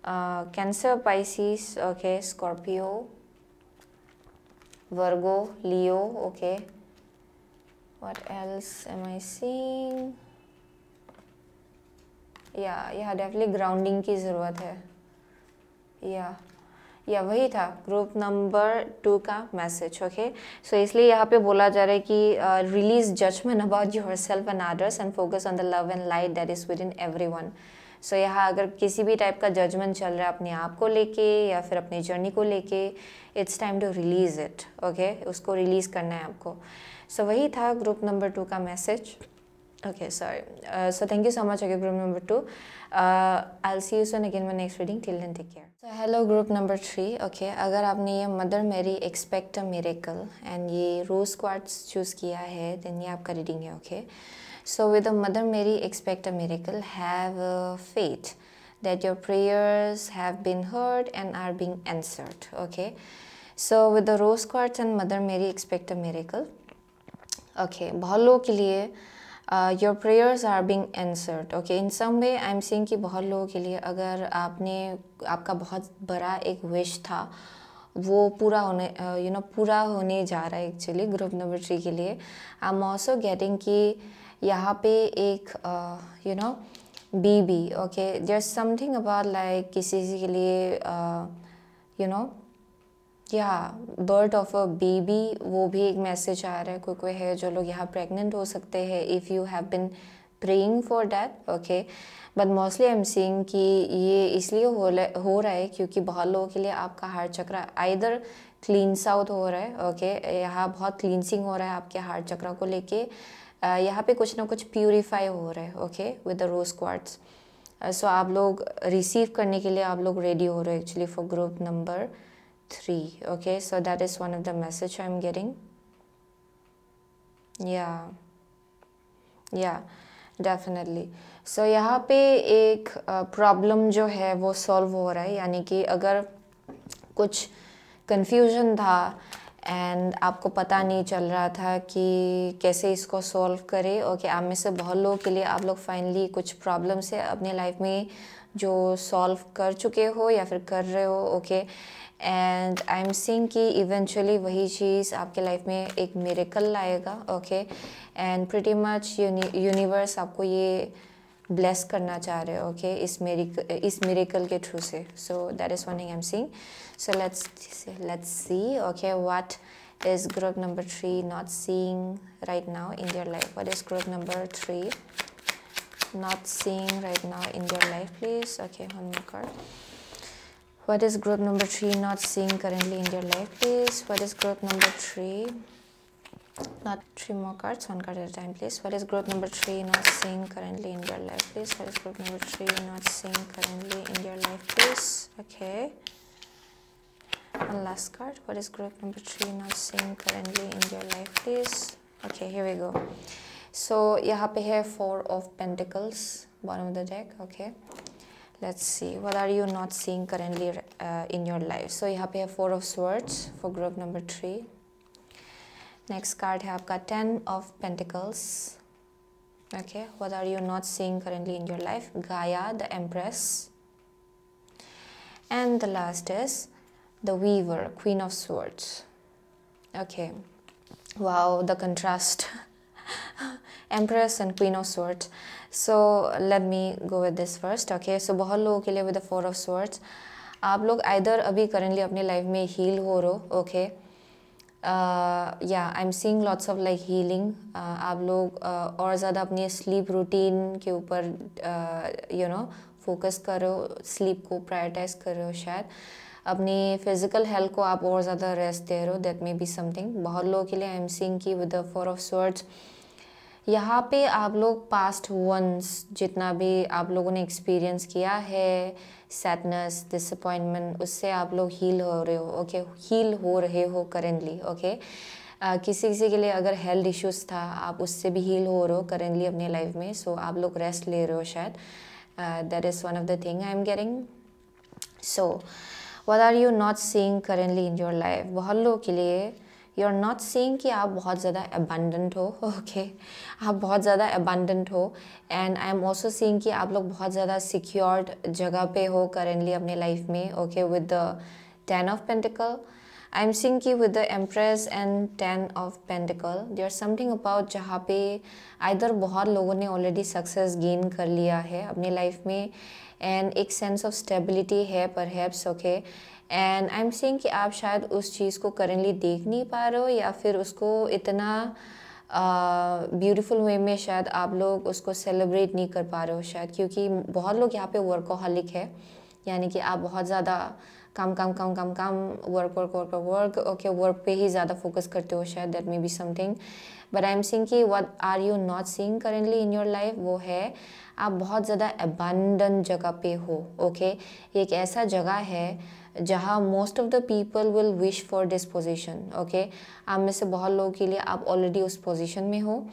Cancer, Pisces, okay, Scorpio, Virgo, Leo, okay, what else am I seeing, या डेफिनेटली ग्राउंडिंग की ज़रूरत है, या वही था ग्रुप नंबर 2 का मैसेज, ओके, सो इसलिए यहाँ पे बोला जा रहा है कि release judgement about yourself and others and focus on the love and light that is within everyone. So यहाँ अगर किसी भी टाइप का जजमेंट चल रहा है अपने आप को लेके या फिर अपनी जर्नी को लेके, it's time to release it, okay, उसको रिलीज करना है आपको। सो वही था ग्रुप नंबर 2 का message, okay, sorry, so thank you so much, okay, group number 2, I'll see you soon again in my next reading, till then take care। so hello group number 3, okay, अगर आपने ये मदर मेरी एक्सपेक्ट अ मिरेकल एंड ये रोज क्वार्ट्स चूज़ किया है, देन ये आपका रीडिंग है, okay. so with the mother mary expect a miracle, have faith that your prayers have been heard and are being answered, okay। so with the rose quartz and mother mary expect a miracle, okay, बहुत लोगों के लिए your prayers are being answered, okay, in some way I am seeing कि बहुत लोगों के लिए अगर आपका बहुत बड़ा एक विश था वो पूरा होने पूरा होने जा रहा है एक्चुअली ग्रुप नंबर 3 के लिए। आई एम ऑल्सो गेटिंग कि यहाँ पे एक बीबी, okay, there something about like किसी के लिए बर्थ ऑफ अ बेबी, वो भी एक मैसेज आ रहा है। कोई है जो लोग यहाँ प्रेग्नेंट हो सकते हैं if you have been praying for that, okay, but mostly I am seeing कि ये इसलिए हो रहा है क्योंकि बहुत लोगों के लिए आपका हार्ट चक्र आइदर क्लींस आउट हो रहा है, ओके, यहाँ बहुत क्लींसिंग हो रहा है आपके हार्ट चक्र को लेके, यहाँ पे कुछ ना कुछ प्यूरीफाई हो रहा है, okay, with the rose quartz. So आप लोग रिसीव करने के लिए आप लोग रेडी हो रहे हो actually for group number 3, okay, so that is one of the message I'm getting, yeah definitely। so यहाँ पे एक प्रॉब्लम जो है वो सॉल्व हो रहा है, यानी कि अगर कुछ कंफ्यूजन था एंड आपको पता नहीं चल रहा था कि कैसे इसको सॉल्व करें, ओके, आप में से बहुत लोगों के लिए आप लोग फाइनली कुछ प्रॉब्लम से अपने लाइफ में जो सॉल्व कर चुके हो या फिर कर रहे हो, okay, and I am seeing कि इवेंचुअली वही चीज़ आपके लाइफ में एक मिरेकल लाएगा, okay, and pretty much universe आपको ये ब्लेस करना चाह रहे हो, ओके, इस मिरेकल के थ्रू से। सो that is one thing I am seeing. So let's C, okay, what is group number 3 not seeing right now in their life? What is group number 3 not seeing right now in their life, please? Okay, one more card. What is group number 3 not seeing currently in their life, please? What is group number 3 not 3 more cards, one card at a time, please. What is group number 3 not seeing currently in their life, please? What is group number 3 not seeing currently in their life, please? Okay, one last card. What is group number 3 not seeing currently in their life, please? Okay, here we go. So यहाँ पे है 4 of Pentacles, bottom of the deck, okay. Let's see, what are you not seeing currently in your life? So यहाँ पे है 4 of Swords for group number 3. Next card है आपका 10 of pentacles. Okay, what are you not seeing currently in your life? Gaia, the Empress. And the last is the Weaver, Queen of Swords. Okay, wow, the contrast. Empress and Queen of Swords. So let me go with this first. Okay, so बहुत लोगों के लिए with the Four of Swords, आप लोग either अभी currently अपने life में heal हो रहे हो. Okay, I am seeing lots of like healing. आप लोग और ज़्यादा अपनी स्लीप रूटीन के ऊपर फोकस करो, स्लीप को प्रायोरिटाइज कर रहे हो. शायद अपनी फिजिकल हेल्थ को आप और ज़्यादा रेस्ट दे रहे हो. That may be something. बहुत लोगों के लिए आई एम सीइंग कि with the four of swords यहाँ पे आप लोग पास्ट वंस जितना भी आप लोगों ने एक्सपीरियंस किया है, सैडनेस, डिसअपॉइंटमेंट, उससे आप लोग हील हो रहे हो. ओके, हील हो रहे हो करेंटली. ओके, किसी किसी के लिए अगर हेल्थ इश्यूज था, आप उससे भी हील हो रहे हो करेंटली अपने लाइफ में. सो आप लोग रेस्ट ले रहे हो शायद. That is one of the thing I am getting. So what are you not seeing currently in your life? बहुत लोगों के लिए यू आर नॉट सीइंग कि आप बहुत ज़्यादा अबंडेंट हो. ओके, आप बहुत ज़्यादा अबंडेंट हो. And I am also seeing कि आप लोग बहुत ज़्यादा सिक्योर्ड जगह पे हो करेंटली अपने लाइफ में. Okay, with the 10 of pentacle I am seeing कि with the empress and 10 of pentacle there something about जहाँ पे आइदर बहुत लोगों ने ऑलरेडी सक्सेस गेन कर लिया है अपने लाइफ में एंड एक सेंस ऑफ स्टेबिलिटी है perhaps. Okay, and I am seeing कि आप शायद उस चीज़ को करेंटली देख नहीं पा रहे हो या फिर उसको इतना ब्यूटीफुल वे में शायद आप लोग उसको सेलिब्रेट नहीं कर पा रहे हो शायद, क्योंकि बहुत लोग यहाँ पे वर्कोहॉलिक है. यानी कि आप बहुत ज़्यादा काम work work work work. Okay, work पे ही ज़्यादा फोकस करते हो शायद. That may be something. But I am seeing कि what are you not seeing currently in your life, वो है आप बहुत ज़्यादा अबंडेंट जगह पे हो. ओके, एक ऐसा जगह है जहाँ most of the people will wish for this position. Okay, आप में से बहुत लोगों के लिए आप ऑलरेडी उस पोजीशन में हो.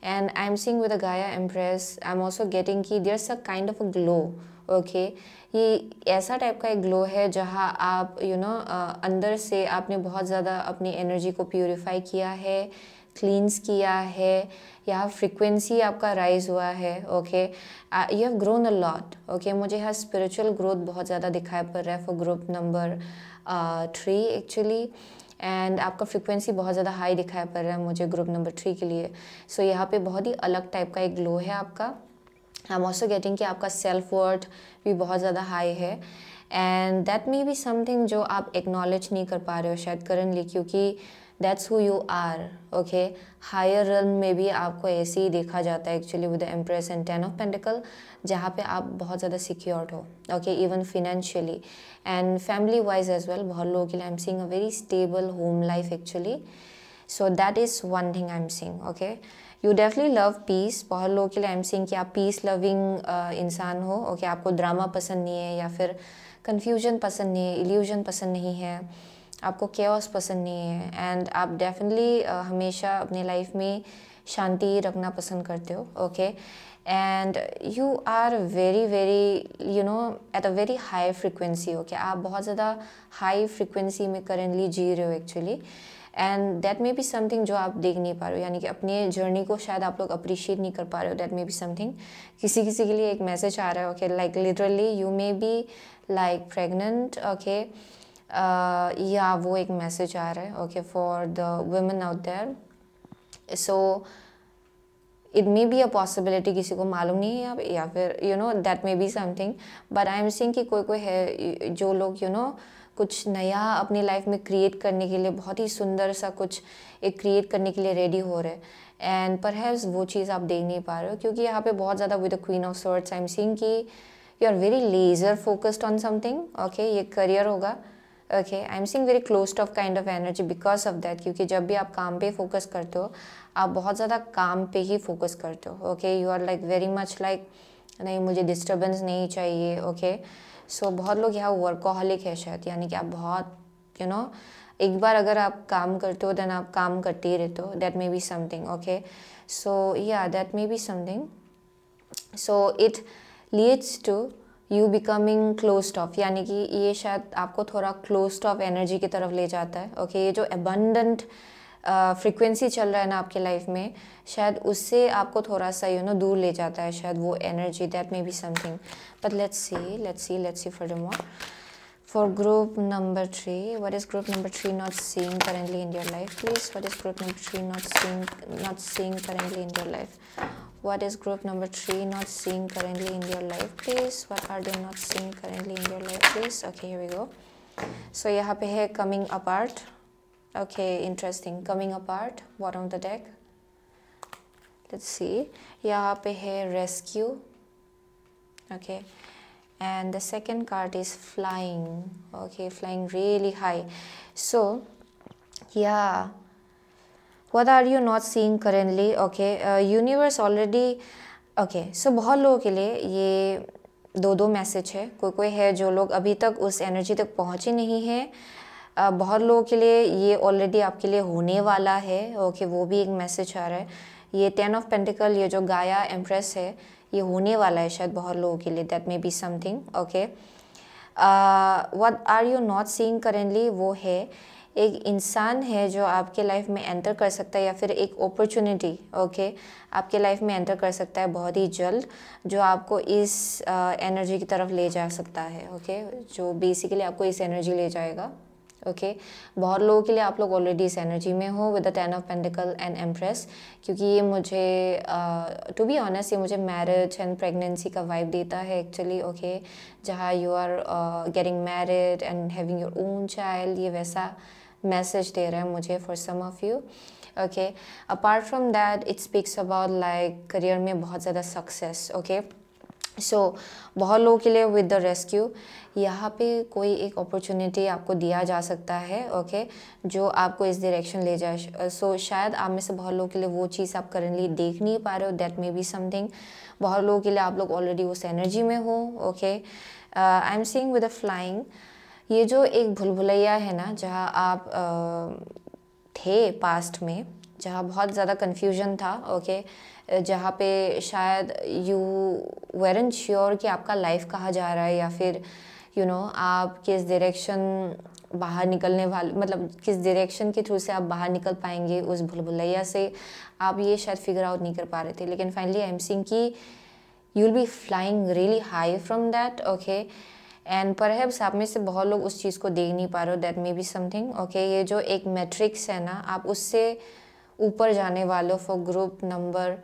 And I am seeing with the Gaia empress, I am also getting कि there is a kind of a glow. Okay, ये ऐसा टाइप का एक ग्लो है जहाँ आप अंदर से आपने बहुत ज़्यादा अपनी एनर्जी को प्यूरिफाई किया है, क्लींस किया है, यहाँ फ्रीक्वेंसी आपका राइज हुआ है. Okay, you have grown a lot. Okay, मुझे यहाँ स्पिरिचुअल ग्रोथ बहुत ज़्यादा दिखाई पड़ रहा है for group number 3 actually. And आपका फ्रीक्वेंसी बहुत ज़्यादा हाई दिखाई पड़ रहा है मुझे ग्रुप नंबर 3 के लिए. सो यहाँ पे बहुत ही अलग टाइप का एक ग्लो है आपका. आई एम ऑल्सो गेटिंग कि आपका सेल्फ वर्थ भी बहुत ज़्यादा हाई है. And that may be something जो आप एक्नॉलेज नहीं कर पा रहे हो शायद करेंटली, क्योंकि that's who you are. Okay, higher run में भी आपको ऐसे ही देखा जाता है actually with the empress and 10 of pentacle, जहाँ पे आप बहुत ज़्यादा सिक्योर्ड हो. Okay, even financially and family wise as well. बहुत लोगों के लिए I am seeing a very stable home life actually. So that is one thing I am seeing. Okay, you definitely love peace. बहुत लोगों के लिए आई एम सीइंग कि आप पीस लविंग इंसान हो. ओके, आपको ड्रामा पसंद नहीं है या फिर कन्फ्यूजन पसंद नहीं है, इल्यूजन पसंद नहीं है, आपको केओस पसंद नहीं है. एंड आप डेफिनेटली हमेशा अपने लाइफ में शांति रखना पसंद करते हो. Okay, and you are very very at a very high frequency. Okay, आप बहुत ज़्यादा हाई फ्रिक्वेंसी में करेंटली जी रहे हो actually. And that may be something जो आप देख नहीं पा रहे हो, यानी कि अपने जर्नी को शायद आप लोग अप्रिशिएट नहीं कर पा रहे हो. That may be something. किसी किसी के लिए एक मैसेज आ रहा है. Okay, like literally you may be like pregnant. Okay, या वो एक मैसेज आ रहा है. Okay, for the women out there. So it may be a possibility, किसी को मालूम नहीं है या फिर that may be something. But I am seeing कि कोई है जो लोग कुछ नया अपनी लाइफ में क्रिएट करने के लिए, बहुत ही सुंदर सा कुछ एक क्रिएट करने के लिए रेडी हो रहे हैं. एंड परहैप्स वो चीज़ आप देख नहीं पा रहे हो, क्योंकि यहाँ पे बहुत ज़्यादा with the queen of swords I am seeing कि you are very laser focused on something. Okay, ये करियर होगा. Okay, I am seeing very closed off kind of energy because of that, क्योंकि जब भी आप काम पे फोकस करते हो आप बहुत ज़्यादा काम पे ही फोकस करते हो. Okay, you are like very much like नहीं, मुझे डिस्टर्बेंस नहीं चाहिए. ओके, सो बहुत लोग यहाँ वर्कोहॉलिक है शायद, यानी कि आप बहुत एक बार अगर आप काम करते हो देन आप काम करते ही रहते हो. That may be something. Okay, so या that may be something. So it leads to you becoming closed off, यानी कि ये शायद आपको थोड़ा क्लोज्ड ऑफ एनर्जी की तरफ ले जाता है. ओके, ये जो अबंडेंट फ्रीक्वेंसी चल रहा है ना आपके लाइफ में, शायद उससे आपको थोड़ा सा दूर ले जाता है शायद वो energy. That may be something. But let's see furthermore. For group number 3, what is group number 3 not seeing currently in your life, please? What is group number 3 not seeing currently in your life? What is group number 3 not seeing currently in your life, please? What are they not seeing currently in your life, please? Okay, here we go. So यहाँ पे है coming apart. Okay, interesting. Coming apart, bottom of the deck. Let's see. यहाँ पे है rescue. Okay. And the second card is flying. Okay, flying really high. So yeah, what are you not seeing currently? Okay, universe already. Okay, so बहुत लोगों के लिए ये दो मैसेज है. कोई है जो लोग अभी तक उस एनर्जी तक पहुँचे नहीं है. बहुत लोगों के लिए ये ऑलरेडी आपके लिए होने वाला है. ओके, वो भी एक मैसेज आ रहा है. ये 10 ऑफ पेंटिकल, ये जो गाया एम्प्रेस है, ये होने वाला है शायद बहुत लोगों के लिए. That may be something. Okay, what are you not seeing currently, वो है एक इंसान है जो आपके लाइफ में एंटर कर सकता है, या फिर एक अपॉर्चुनिटी ओके आपके लाइफ में एंटर कर सकता है बहुत ही जल्द, जो आपको इस एनर्जी की तरफ ले जा सकता है. ओके, जो बेसिकली आपको इस एनर्जी ले जाएगा. ओके, बहुत लोगों के लिए आप लोग ऑलरेडी इस एनर्जी में हो with the 10 of pentacle and Empress, क्योंकि ये मुझे टू बी ऑनेस्ट ये मुझे मैरिज एंड प्रेगनेंसी का वाइब देता है एक्चुअली. ओके, जहाँ you are getting married and having your own child, ये वैसा मैसेज दे रहा है मुझे for some of you. Okay, apart from that it speaks about like career में बहुत ज़्यादा सक्सेस. ओके, सो बहुत लोगों के लिए विद द रेस्क्यू यहाँ पे कोई एक अपॉर्चुनिटी आपको दिया जा सकता है. ओके, जो आपको इस डायरेक्शन ले जाए. सो शायद आप में से बहुत लोगों के लिए वो चीज़ आप करेंटली देख नहीं पा रहे हो. That may be something. बहुत लोगों के लिए आप लोग ऑलरेडी उस एनर्जी में हो. Okay, I am seeing with the flying. ये जो एक भूल-भुलैया है ना, जहाँ आप थे पास्ट में, जहाँ बहुत ज़्यादा कन्फ्यूजन था. ओके, जहाँ पे शायद यू वेरंट श्योर कि आपका लाइफ कहाँ जा रहा है, या फिर आप किस डायरेक्शन बाहर निकलने वाले, मतलब किस डायरेक्शन के थ्रू से आप बाहर निकल पाएंगे उस भूल-भुलैया से, आप ये शायद फिगर आउट नहीं कर पा रहे थे. लेकिन फाइनली आई एम सीइंग कि you will be flying really high from that. Okay, and perhaps आप में से बहुत लोग उस चीज़ को देख नहीं पा रहे हो. That may be something. Okay, ये जो एक मैट्रिक्स है ना, आप उससे ऊपर जाने वाले for group number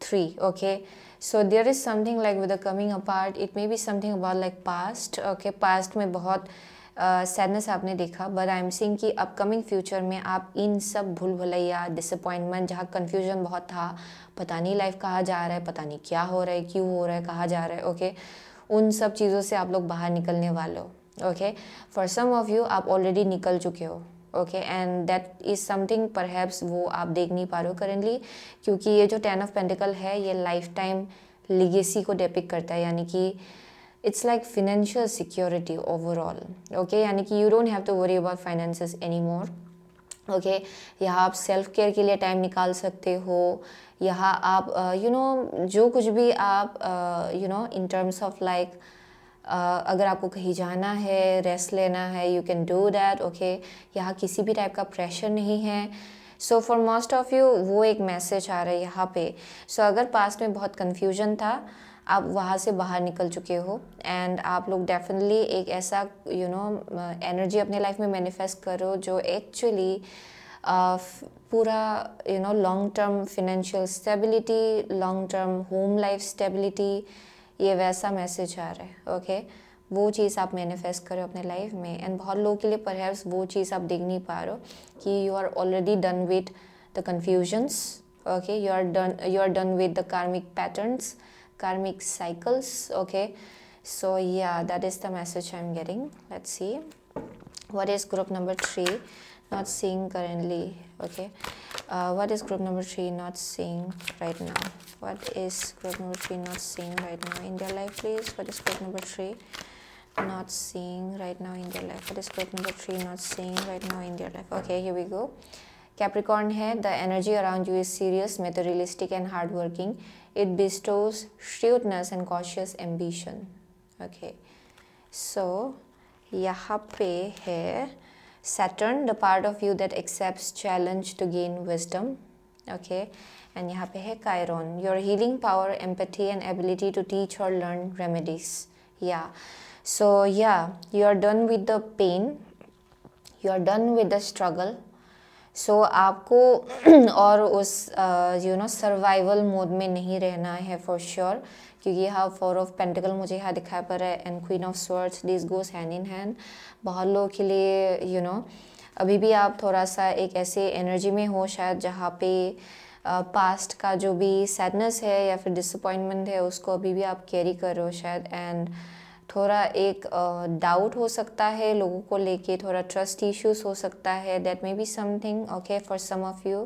3. Okay, so there is something like with the coming apart, it may be something about like past. okay, past में बहुत सैडनेस आपने देखा, बट आई एम सीइंग कि अपकमिंग फ्यूचर में आप इन सब भूल भुलैया, डिसअपॉइंटमेंट, जहाँ कन्फ्यूजन बहुत था, पता नहीं लाइफ कहाँ जा रहा है, पता नहीं क्या हो रहा है, क्यों हो रहा है, कहाँ जा रहा है. ओके, उन सब चीज़ों से आप लोग बाहर निकलने वाले हो. Okay, for some of you आप ऑलरेडी निकल चुके हो. Okay, and that is something perhaps वो आप देख नहीं पा रहे हो करेंटली, क्योंकि ये जो 10 ऑफ पेंटिकल है, ये लाइफ टाइम लिगेसी को डिपिक्ट करता है. यानी कि it's like financial security overall. Okay, यानी कि you don't have to worry about finances anymore. Okay, यहाँ आप सेल्फ केयर के लिए टाइम निकाल सकते हो. यहाँ आप जो कुछ भी आप इन टर्म्स ऑफ लाइक अगर आपको कहीं जाना है, रेस्ट लेना है, you can do that. Okay, यहाँ किसी भी टाइप का प्रेशर नहीं है. So for most of you वो एक मैसेज आ रहा है यहाँ पे. सो अगर पास्ट में बहुत कन्फ्यूजन था, आप वहाँ से बाहर निकल चुके हो, एंड आप लोग डेफिनेटली एक ऐसा एनर्जी अपने लाइफ में मैनिफेस्ट करो जो एक्चुअली पूरा long term financial stability, long term home life stability, ये वैसा मैसेज आ रहा है. ओके, वो चीज़ आप मैनिफेस्ट करो अपने लाइफ में. एंड बहुत लोगों के लिए परहैप्स वो चीज़ आप देख नहीं पा रहे हो कि you are already done with the confusions. Okay, you are done with the karmic patterns, karmic cycles. Okay, so yeah, that is the message I'm getting. Let's see what is group number 3 not seeing currently. Okay, what is group number 3 not seeing right now? What is group number 3 not seeing right now in their life, please? What is group number 3 not seeing right now in their life? What is group number 3 not seeing right now in their life? Okay, here we go. Capricorn है, the energy around you is serious, materialistic and hardworking. It bestows shrewdness and cautious ambition. Okay, so यहाँ पे है Saturn, the part of you that accepts challenge to gain wisdom. Okay, and यहाँ पे है Chiron, your healing power, empathy and ability to teach or learn remedies. Yeah, so yeah, you are done with the pain, you are done with the struggle. So आपको और उस सर्वाइवल मोड में नहीं रहना है फॉर श्योर, क्योंकि यहाँ 4 ऑफ पेंटिकल मुझे यहाँ दिखाई पड़ रहा है and queen of swords, this goes hand in hand. बहुत लोगों के लिए अभी भी आप थोड़ा सा एक ऐसे एनर्जी में हो शायद जहाँ पे पास्ट का जो भी सैडनेस है या फिर डिसअपॉइंटमेंट है उसको अभी भी आप कैरी कर रहे हो शायद. एंड थोड़ा एक डाउट हो सकता है लोगों को लेके, थोड़ा ट्रस्ट इश्यूज हो सकता है. That may be something okay for some of you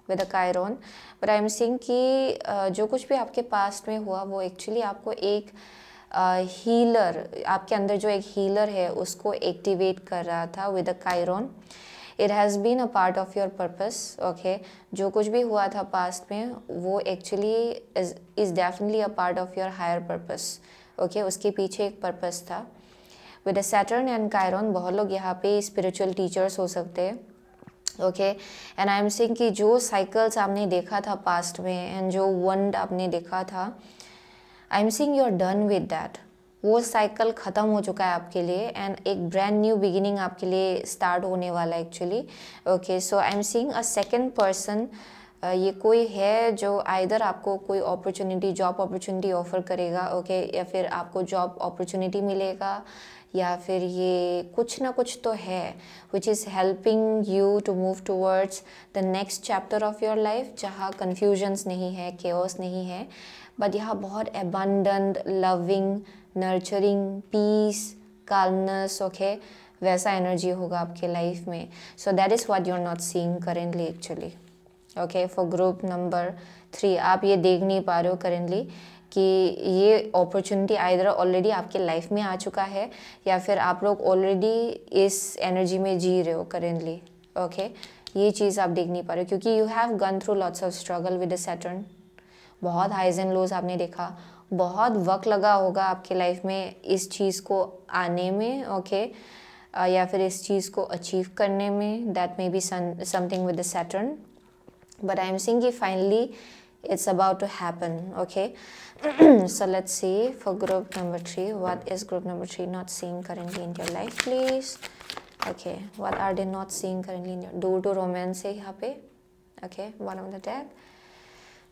with a Chiron. But I am seeing कि जो कुछ भी आपके पास्ट में हुआ वो एक्चुअली आपको एक हीलर, आपके अंदर जो एक हीलर है उसको एक्टिवेट कर रहा था with a Chiron. It has been a part of your purpose. Okay, जो कुछ भी हुआ था पास्ट में वो actually is definitely a part of your higher purpose. Okay, उसके पीछे एक पर्पस था. With a Saturn and Chiron बहुत लोग यहाँ पे स्पिरिचुअल टीचर्स हो सकते हैं. Okay, and I am saying कि जो साइकिल्स आपने देखा था पास्ट में एंड जो वंड आपने देखा था, I am saying you are done with that. वो साइकिल ख़त्म हो चुका है आपके लिए एंड एक ब्रांड न्यू बिगिनिंग आपके लिए स्टार्ट होने वाला है actually. Okay, so I am seeing a second person. ये कोई है जो आइदर आपको कोई अपॉर्चुनिटी, जॉब अपॉर्चुनिटी ऑफर करेगा. ओके, या फिर आपको जॉब अपॉर्चुनिटी मिलेगा, या फिर ये कुछ ना कुछ तो है which is helping you to move towards the next chapter of your life, जहाँ कन्फ्यूजन्स नहीं है, केओस नहीं है, बट यहाँ बहुत abundant, loving, nurturing, peace, calmness. Okay, वैसा एनर्जी होगा आपके लाइफ में. So that is what you are not seeing currently actually. Okay, for group number 3 आप ये देख नहीं पा रहे हो करेंटली कि ये अपॉर्चुनिटी आइदर ऑलरेडी आपके लाइफ में आ चुका है या फिर आप लोग ऑलरेडी इस एनर्जी में जी रहे हो करेंटली. ओके, ये चीज़ आप देख नहीं पा रहे हो क्योंकि you have gun through lots of struggle with the Saturn. बहुत हाइज एंड लोज आपने देखा, बहुत वक्त लगा होगा आपके लाइफ में इस चीज़ को आने में. ओके, या फिर इस चीज़ को अचीव करने में. That may be something with the Saturn, but I am seeing कि finally it's about to happen. Okay, so let's see for group number 3, what is group number 3 not seeing currently in your life, please. Okay, what are they not seeing currently in your door to romance है यहाँ पे. Okay, bottom of the deck,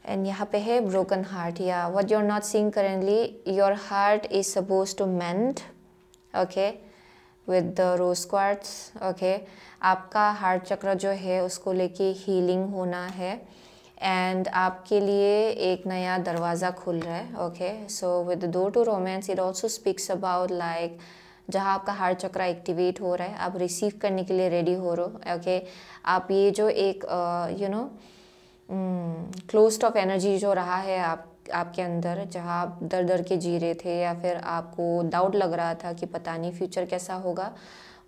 and यहाँ पे है broken heart. Yeah, what you're not seeing currently, your heart is supposed to mend. Okay, with the rose quartz. Okay, आपका हार्ट चक्र जो है उसको लेके हीलिंग होना है एंड आपके लिए एक नया दरवाज़ा खुल रहा है. Okay, so with the door to romance it also speaks about like जहाँ आपका हार्ट चक्र एक्टिवेट हो रहा है, आप रिसीव करने के लिए रेडी हो रहे हो. ओके, आप ये जो एक क्लोज्ड ऑफ एनर्जी जो रहा है आपके अंदर, जहाँ आप डर डर के जी रहे थे या फिर आपको डाउट लग रहा था कि पता नहीं फ्यूचर कैसा होगा,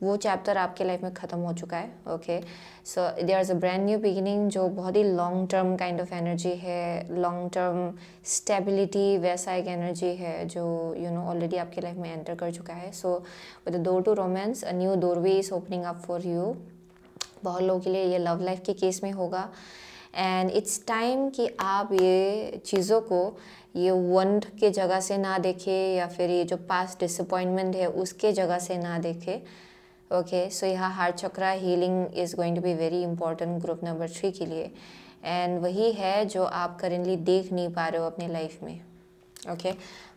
वो चैप्टर आपके लाइफ में ख़त्म हो चुका है. Okay, so there is a brand new beginning जो बहुत ही long term kind of energy है, लॉन्ग टर्म स्टेबिलिटी वैसा एक एनर्जी है जो ऑलरेडी आपके लाइफ में एंटर कर चुका है. So with the door to romance a new doorway is opening up for you. बहुत लोगों के लिए ये लव लाइफ के केस में होगा एंड इट्स टाइम कि आप ये चीज़ों को ये वंड के जगह से ना देखें या फिर ये जो पास्ट डिसअपॉइंटमेंट है उसके जगह से ना देखें. ओके, सो यहाँ heart chakra healing is going to be very important group number 3 के लिए एंड वही है जो आप करेंटली देख नहीं पा रहे हो अपने लाइफ में. Okay,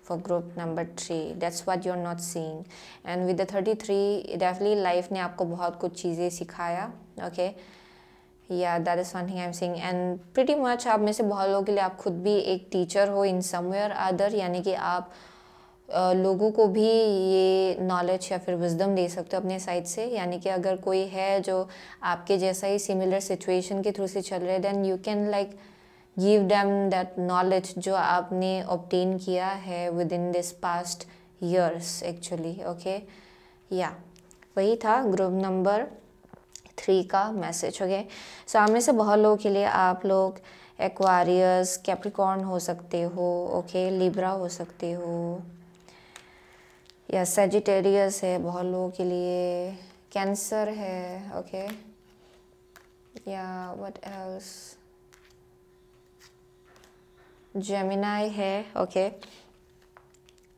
for group number 3 that's what you are not seeing. And with the 33 definitely life ने आपको बहुत कुछ चीज़ें सिखाया. ओके, या that is one thing I am seeing and pretty much आप में से बहुत लोगों के लिए आप खुद भी एक टीचर हो इन समवेयर अदर, यानी कि आप लोगों को भी ये नॉलेज या फिर विजडम दे सकते हो अपने साइड से. यानी कि अगर कोई है जो आपके जैसा ही सिमिलर सिचुएशन के थ्रू से चल रहे, then you can like give them that knowledge जो आपने ऑब्टेन किया है within this past years actually. Okay, या वही था ग्रुप नंबर 3 का मैसेज. ओके, सो आप में से बहुत लोगों के लिए आप लोग एक्वारियस, कैप्रिकॉर्न हो सकते हो. ओके, लिब्रा हो सकते हो या सेजिटेरियस है बहुत लोगों के लिए, कैंसर है, ओके, या व्हाट एल्स, जेमिनाई है, ओके,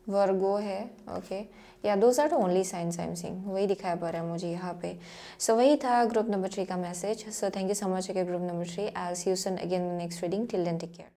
वर्गो है, ओके, या those are the only signs I am seeing, वही दिखाई पड़ रहा है मुझे यहाँ पे। सो वही था ग्रुप नंबर 3 का message. So thank you so much again group number 3। I will see you soon again in the next reading. Till then take care.